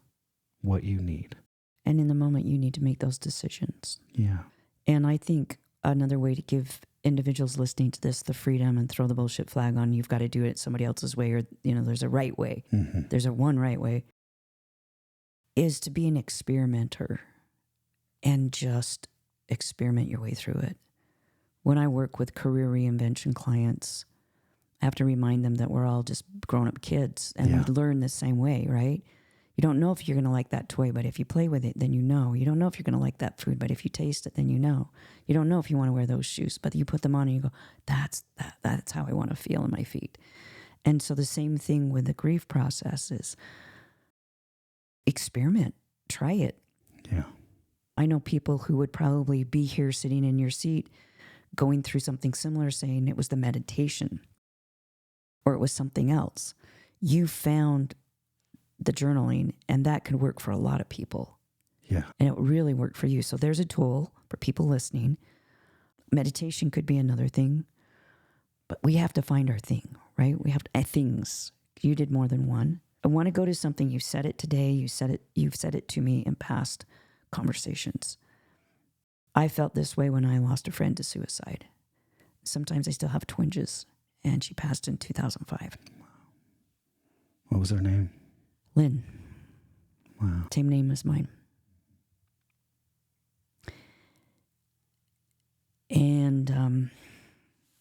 what you need. And in the moment, you need to make those decisions. Yeah. And I think another way to give individuals listening to this the freedom and throw the bullshit flag on, you've got to do it somebody else's way, or, there's a right way. Mm-hmm. There's a one right way, is to be an experimenter and just experiment your way through it. When I work with career reinvention clients, I have to remind them that we're all just grown-up kids, and we learn the same way, right? You don't know if you're going to like that toy, but if you play with it, then you know. You don't know if you're going to like that food, but if you taste it, then you know. You don't know if you want to wear those shoes, but you put them on and you go, that's how I want to feel in my feet. And so the same thing with the grief process is experiment, try it. Yeah. I know people who would probably be here sitting in your seat going through something similar, saying it was the meditation or it was something else. You found the journaling, and that could work for a lot of people. Yeah. And it really worked for you. So there's a tool for people listening. Meditation could be another thing, but we have to find our thing, right? We have things. You did more than one. I want to go to something. You said it today. You've said it to me in past conversations. I felt this way when I lost a friend to suicide. Sometimes I still have twinges, and she passed in 2005. What was her name? Lynn. Wow. Same name as mine. And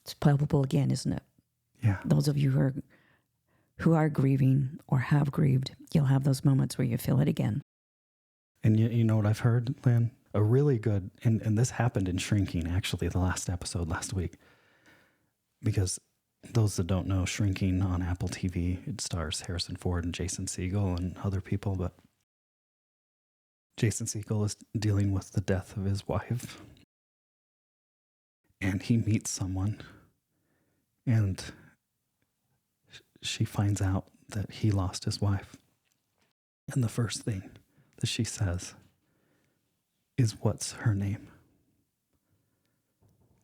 it's palpable again, isn't it? Yeah. Those of you who are grieving or have grieved, you'll have those moments where you feel it again. And you know what I've heard, Lynn? A really good, and this happened in Shrinking, actually, the last episode last week. Because those that don't know, Shrinking on Apple TV, it stars Harrison Ford and Jason Segel and other people, but Jason Segel is dealing with the death of his wife. And he meets someone, and she finds out that he lost his wife. And the first thing that she says is, what's her name?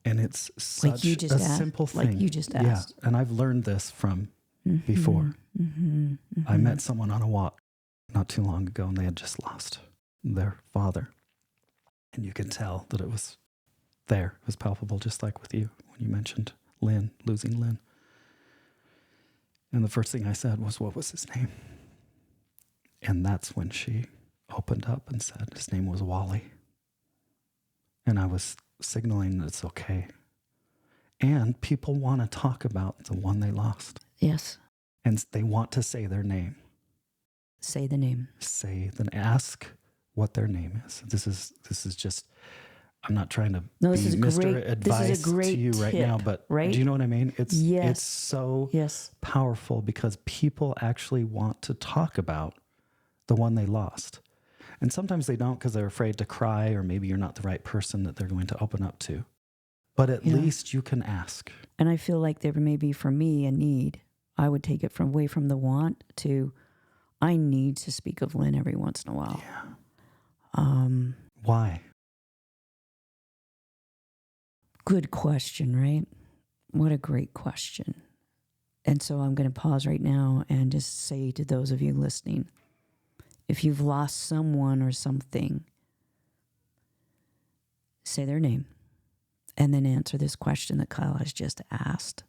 And it's such a simple thing. Like you just asked. Yeah, and I've learned this from before. I met someone on a walk not too long ago, and they had just lost their father. And you can tell that it was there. It was palpable, just like with you when you mentioned Lynn, losing Lynn. And the first thing I said was, what was his name? And that's when she opened up and said his name was Wally. And I was signaling that it's okay. And people want to talk about the one they lost. Yes. And they want to say their name. Say the name. Ask what their name is. This is just, I'm not trying to be Mr. Advice to you right now, but do you know what I mean? It's so powerful because people actually want to talk about the one they lost. And sometimes they don't because they're afraid to cry, or maybe you're not the right person that they're going to open up to. But at least you can ask. And I feel like there may be, for me, a need. I would take it away from the want to, I need to speak of Lynn every once in a while. Yeah. Why? Good question, right? What a great question. And so I'm going to pause right now and just say to those of you listening, if you've lost someone or something, say their name and then answer this question that Kyle has just asked.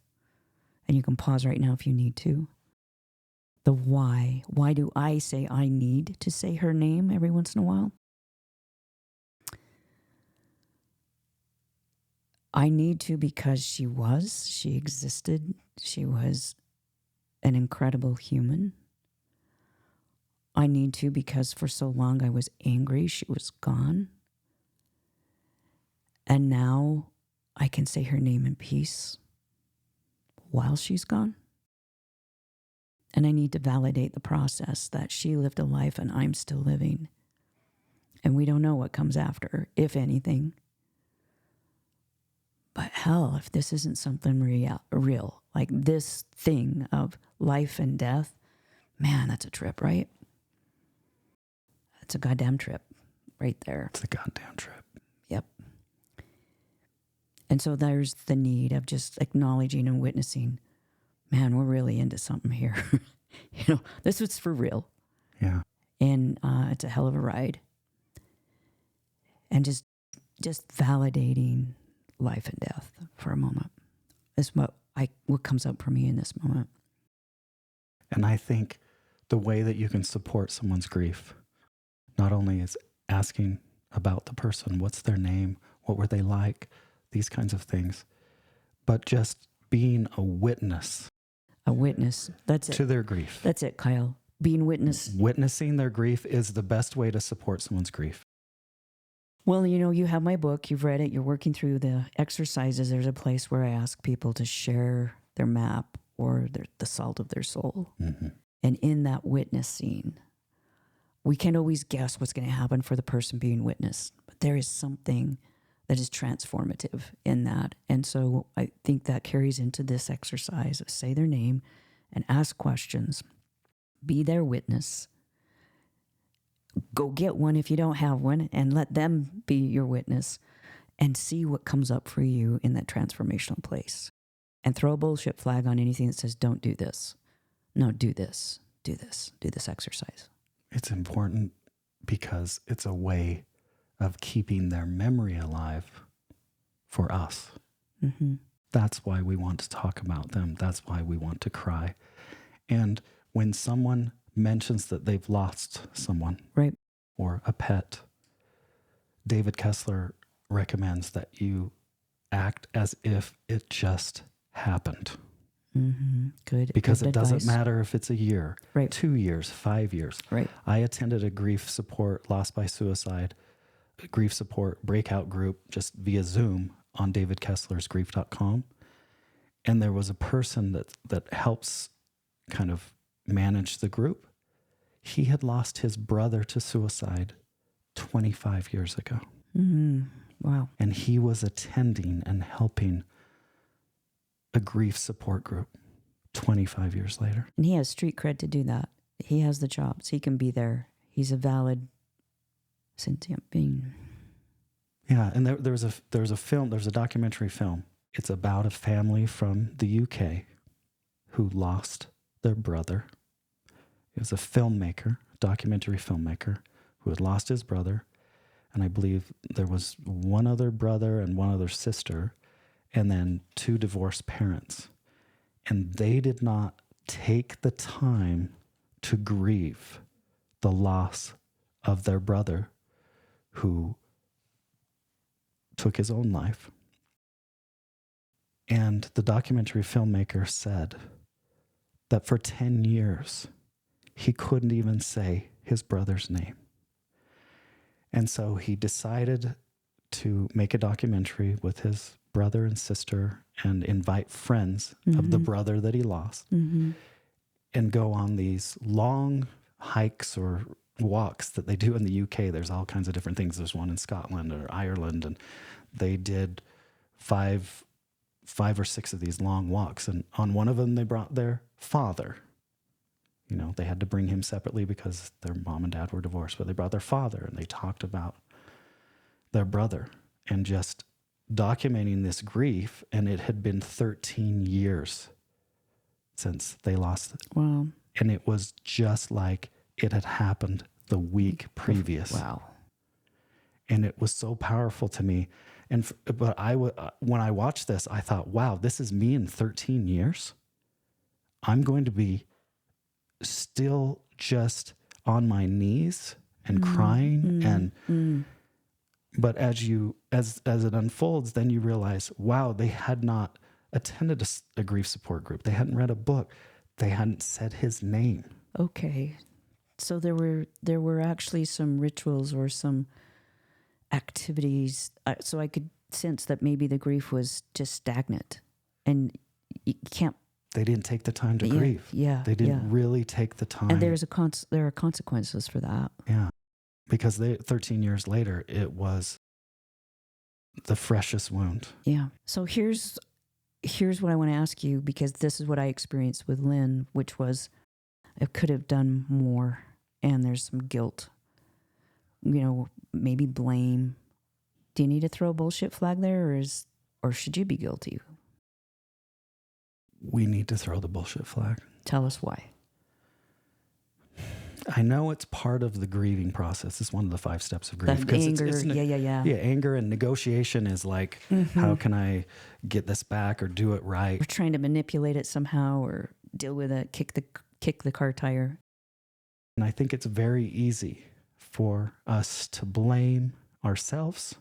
And you can pause right now if you need to. The why. Why do I say I need to say her name every once in a while? I need to because she existed. She was an incredible human. I need to because for so long I was angry she was gone. And now I can say her name in peace while she's gone. And I need to validate the process that she lived a life and I'm still living. And we don't know what comes after, if anything. But hell, if this isn't something real, like this thing of life and death, man, that's a trip, right? It's a goddamn trip right there. It's a goddamn trip. Yep. And so there's the need of just acknowledging and witnessing, man, we're really into something here. This was for real. Yeah. And it's a hell of a ride. And just validating life and death for a moment is what comes up for me in this moment. And I think the way that you can support someone's grief not only is asking about the person, what's their name, what were they like, these kinds of things, but just being a witness. A witness. That's it. To their grief. That's it, Kyle. Being witness. Witnessing their grief is the best way to support someone's grief. Well, you have my book. You've read it. You're working through the exercises. There's a place where I ask people to share their map or the salt of their soul. Mm-hmm. And in that witnessing, we can't always guess what's going to happen for the person being witnessed. But there is something that is transformative in that. And so I think that carries into this exercise of say their name and ask questions. Be their witness. Go get one if you don't have one and let them be your witness and see what comes up for you in that transformational place. And throw a bullshit flag on anything that says, don't do this. No, do this, do this exercise. It's important because it's a way of keeping their memory alive for us. Mm-hmm. That's why we want to talk about them. That's why we want to cry. And when someone mentions that they've lost someone, right, or a pet, David Kessler recommends that you act as if it just happened. Mm-hmm. Good. Because good it doesn't advice. matter if it's a year, right, 2 years, 5 years. Right. I attended a grief support, loss by suicide, grief support breakout group just via Zoom on davidkesslersgrief.com. And there was a person that helps kind of manage the group. He had lost his brother to suicide 25 years ago. Mm-hmm. Wow. And he was attending and helping a grief support group 25 years later. And he has street cred to do that. He has the chops. He can be there. He's a valid sentient being. Yeah, and there's a documentary film. It's about a family from the UK who lost their brother. It was a filmmaker, documentary filmmaker, who had lost his brother. And I believe there was one other brother and one other sister, and then 2 divorced parents. And they did not take the time to grieve the loss of their brother who took his own life. And the documentary filmmaker said that for 10 years, he couldn't even say his brother's name. And so he decided to make a documentary with his brother and sister and invite friends of the brother that he lost and go on these long hikes or walks that they do in the UK. There's all kinds of different things. There's one in Scotland or Ireland, and they did five or six of these long walks. And on one of them, they brought their father. You know, they had to bring him separately because their mom and dad were divorced, but they brought their father, and they talked about their brother and just documenting this grief. And it had been 13 years since they lost it. Wow. And it was just like it had happened the week previous. Wow. And it was so powerful to me. But when I watched this, I thought, wow, this is me in 13 years. I'm going to be still just on my knees and crying. But as it unfolds, then you realize, wow, they had not attended a grief support group. They hadn't read a book. They hadn't said his name. Okay. So there were actually some rituals or some activities. So I could sense that maybe the grief was just stagnant, and you can't. They didn't take the time to grieve. Yeah. They didn't really take the time. And there are consequences for that. Yeah. Because 13 years later, it was the freshest wound. Yeah. So here's what I want to ask you, because this is what I experienced with Lynn, which was I could have done more, and there's some guilt, maybe blame. Do you need to throw a bullshit flag there, or should you be guilty? We need to throw the bullshit flag. Tell us why. I know it's part of the grieving process. It's one of the 5 steps of grief. Anger, Yeah, anger and negotiation is like, how can I get this back or do it right? We're trying to manipulate it somehow or deal with it, kick the car tire. And I think it's very easy for us to blame ourselves.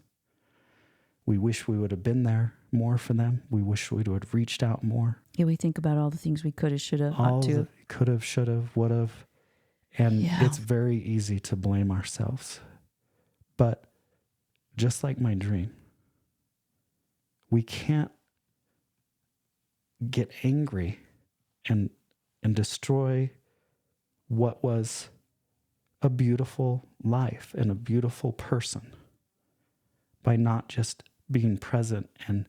We wish we would have been there more for them. We wish we would have reached out more. Yeah, we think about all the things we could have, should have, ought to. Could have, should have, would have. And it's very easy to blame ourselves. But just like my dream, we can't get angry and destroy what was a beautiful life and a beautiful person by not just being present and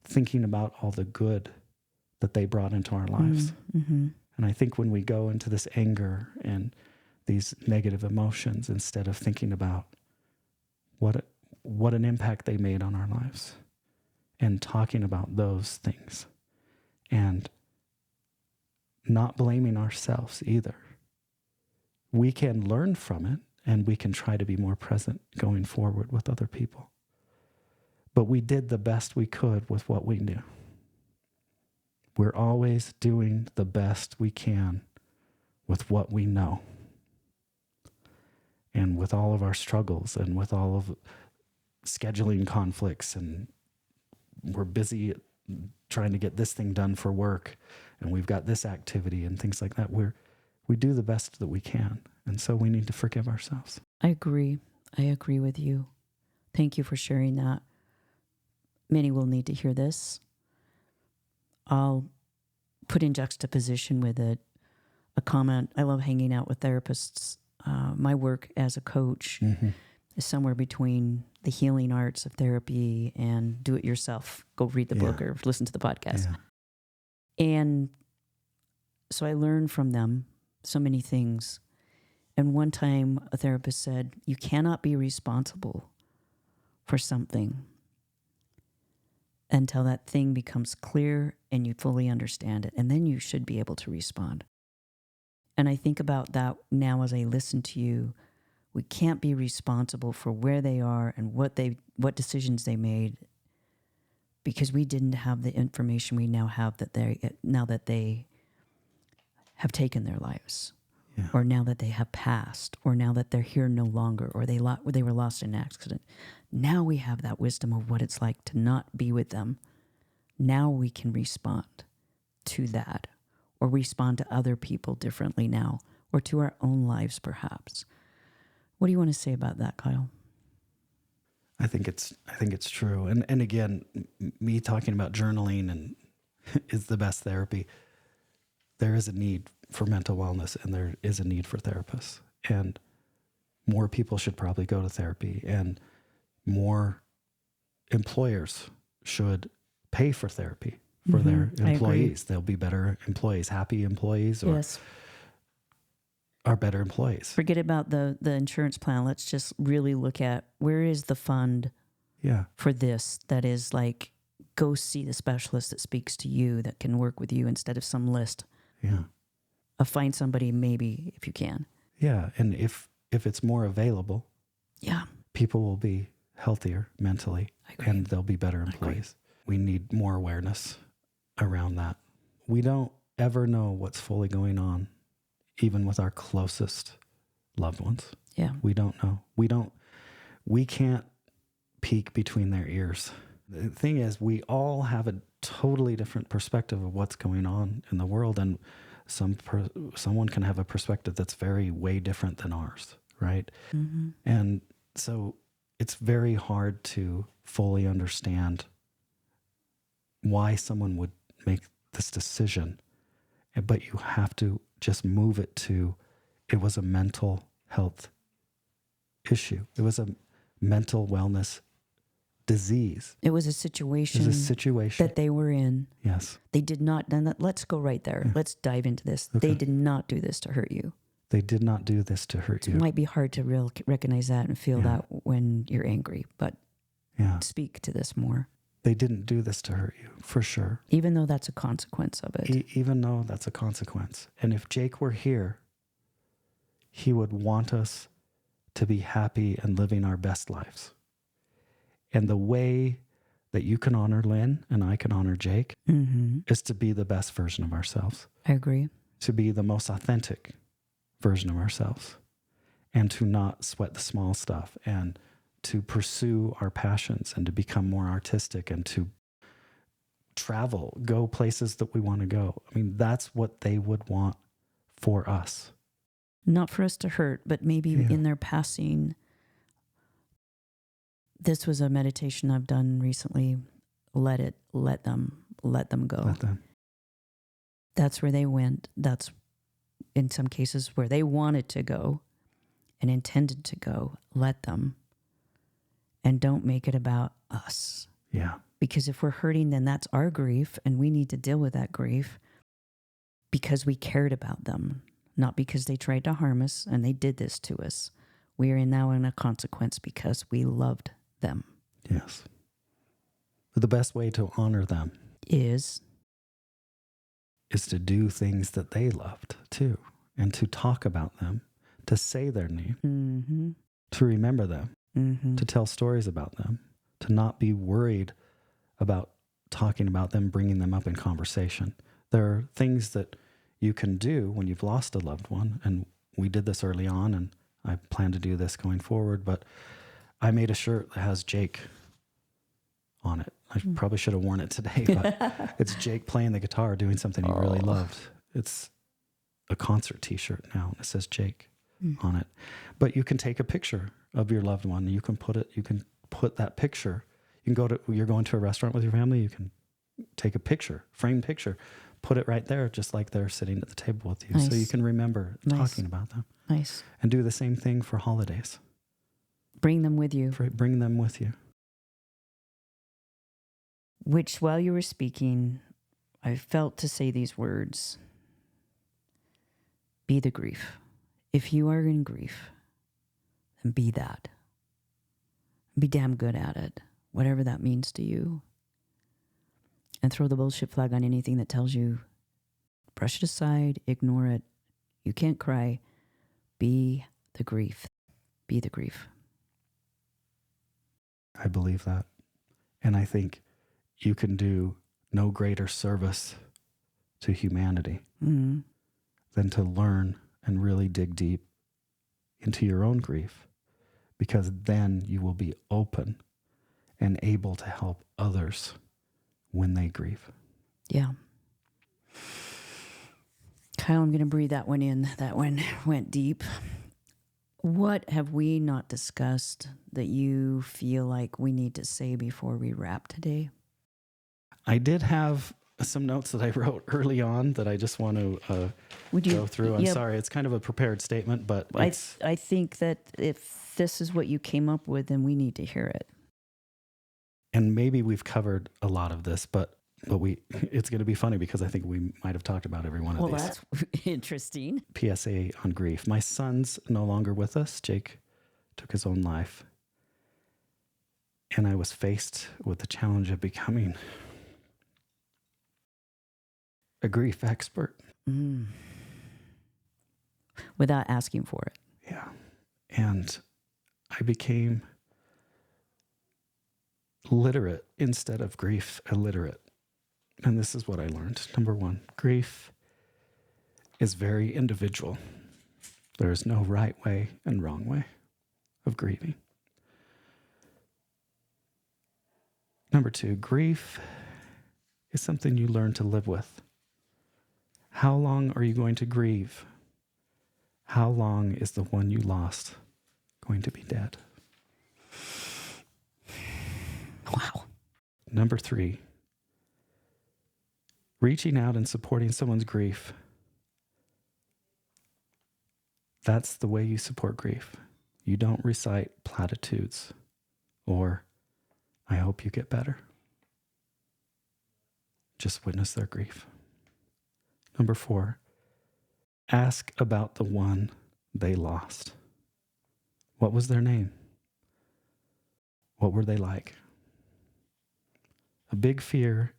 thinking about all the good that they brought into our lives. Mm-hmm. And I think when we go into this anger and these negative emotions, instead of thinking about what an impact they made on our lives and talking about those things and not blaming ourselves either, we can learn from it and we can try to be more present going forward with other people. But we did the best we could with what we knew. We're always doing the best we can with what we know. And with all of our struggles and with all of scheduling conflicts, and we're busy trying to get this thing done for work, and we've got this activity and things like that, we do the best that we can. And so we need to forgive ourselves. I agree with you. Thank you for sharing that. Many will need to hear this. I'll put in juxtaposition with it a comment. I love hanging out with therapists. My work as a coach is somewhere between the healing arts of therapy and do it yourself. Go read the book or listen to the podcast. Yeah. And so I learn from them so many things. And one time a therapist said, you cannot be responsible for something until that thing becomes clear and you fully understand it. And then you should be able to respond. And I think about that now as I listen to you. We can't be responsible for where they are and what decisions they made, because we didn't have the information we now have that they have taken their lives, or now that they have passed, or now that they're here no longer, or they were lost in an accident. Now we have that wisdom of what it's like to not be with them. Now we can respond to that, or respond to other people differently now, or to our own lives perhaps. What do you want to say about that, Kyle? I think it's true. And again, me talking about journaling and is the best therapy. There is a need for mental wellness, and there is a need for therapists. And more people should probably go to therapy, and more employers should pay for therapy for their employees. They'll be better employees. Happy employees are better employees. Forget about the insurance plan. Let's just really look at, where is the fund for this that is like, go see the specialist that speaks to you, that can work with you instead of some list. Yeah. Find somebody, maybe, if you can. Yeah. And if it's more available, people will be healthier mentally, and they'll be better employees. We need more awareness around that. We don't ever know what's fully going on, even with our closest loved ones. Yeah. We don't know. We can't peek between their ears. The thing is, we all have a totally different perspective of what's going on in the world. And someone can have a perspective that's way different than ours. Right. Mm-hmm. And so it's very hard to fully understand why someone would make this decision. But you have to just move it to, it was a mental health issue. It was a mental wellness disease. It was a situation. That they were in. Yes. They did not. Let's go right there. Yeah. Let's dive into this. Okay. They did not do this to hurt you. They did not do this to hurt you. It might be hard to recognize that and feel that when you're angry, but speak to this more. They didn't do this to hurt you, for sure. Even though that's a consequence of it. Even though that's a consequence. And if Jake were here, he would want us to be happy and living our best lives. And the way that you can honor Lynn and I can honor Jake is to be the best version of ourselves. I agree. To be the most authentic version of ourselves, and to not sweat the small stuff, and to pursue our passions, and to become more artistic, and to travel, go places that we want to go. I mean, that's what they would want for us. Not for us to hurt, but maybe in their passing. This was a meditation I've done recently. Let them go. Let them. That's where they went. That's in some cases where they wanted to go and intended to go. Let them. And don't make it about us. Yeah. Because if we're hurting, then that's our grief, and we need to deal with that grief because we cared about them, not because they tried to harm us and they did this to us. We are now in a consequence because we loved them. Yes. But the best way to honor them is to do things that they loved too, and to talk about them, to say their name, to remember them, to tell stories about them, to not be worried about talking about them, bringing them up in conversation. There are things that you can do when you've lost a loved one, and we did this early on, and I plan to do this going forward, but I made a shirt that has Jake on it. I probably should have worn it today, but it's Jake playing the guitar, doing something he really loved. It's a concert t-shirt now, and it says Jake on it. But you can take a picture of your loved one. You can put that picture. You're going to a restaurant with your family, you can take a picture, framed picture, put it right there, just like they're sitting at the table with you. Nice. So you can remember talking about them. Nice. And do the same thing for holidays. Bring them with you. Bring them with you. Which, while you were speaking, I felt to say these words. Be the grief. If you are in grief, then be that. Be damn good at it, whatever that means to you. And throw the bullshit flag on anything that tells you, brush it aside, ignore it. You can't cry. Be the grief. Be the grief. I believe that. And I think you can do no greater service to humanity Mm-hmm. than to learn and really dig deep into your own grief, because then you will be open and able to help others when they grieve. Yeah. Kyle, I'm going to breathe that one in. That one went deep. What have we not discussed that you feel like we need to say before we wrap today? I did have some notes that I wrote early on that I just want to go through. I'm sorry, it's kind of a prepared statement, but I think that if this is what you came up with, then we need to hear it. And maybe we've covered a lot of this, but it's going to be funny because I think we might have talked about every one of these. Well, that's interesting. PSA on grief. My son's no longer with us. Jake took his own life. And I was faced with the challenge of becoming a grief expert. Mm. Without asking for it. Yeah. And I became literate instead of grief illiterate. And this is what I learned. Number one, grief is very individual. There is no right way and wrong way of grieving. Number two, grief is something you learn to live with. How long are you going to grieve? How long is the one you lost going to be dead? Wow. Number three, reaching out and supporting someone's grief. That's the way you support grief. You don't recite platitudes or, I hope you get better. Just witness their grief. Number four, ask about the one they lost. What was their name? What were they like? A big fear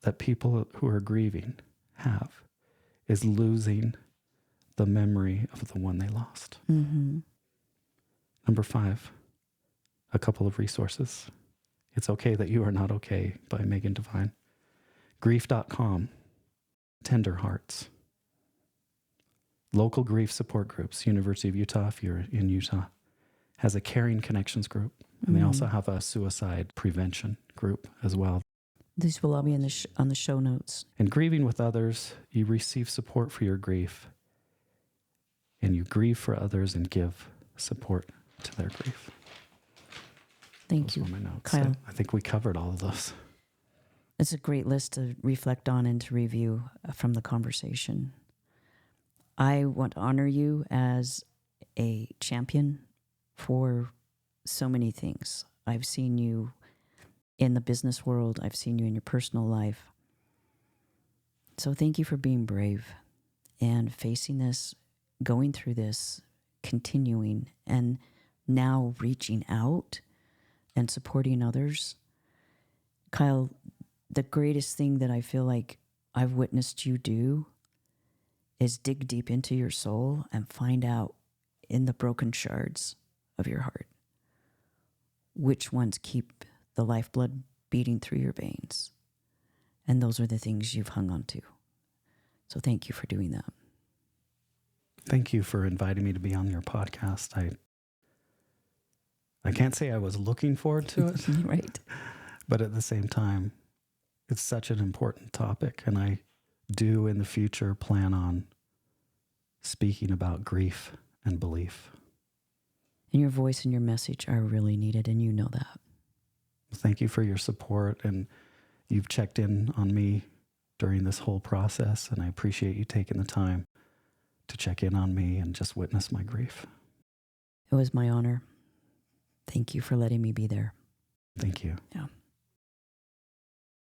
that people who are grieving have is losing the memory of the one they lost. Mm-hmm. Number five, a couple of resources. It's Okay That You Are Not Okay by Megan Devine. Grief.com, Tender Hearts. Local grief support groups. University of Utah, if you're in Utah, has a Caring Connections group. And they also have a suicide prevention group as well. These will all be in on the show notes. In grieving with others, you receive support for your grief. And you grieve for others and give support to their grief. Thank you, those were my notes. Kyle. I think we covered all of those. It's a great list to reflect on and to review from the conversation. I want to honor you as a champion for so many things. I've seen you in the business world. I've seen you in your personal life. So thank you for being brave and facing this, going through this, continuing, and now reaching out and supporting others. Kyle, the greatest thing that I feel like I've witnessed you do is dig deep into your soul and find out in the broken shards of your heart which ones keep the lifeblood beating through your veins. And those are the things you've hung on to. So thank you for doing that. Thank you for inviting me to be on your podcast. I can't say I was looking forward to it. Right. But at the same time, it's such an important topic. And I do in the future plan on speaking about grief and belief. And your voice and your message are really needed, and you know that. Thank you for your support, and you've checked in on me during this whole process, and I appreciate you taking the time to check in on me and just witness my grief. It was my honor. Thank you for letting me be there. Thank you. Yeah.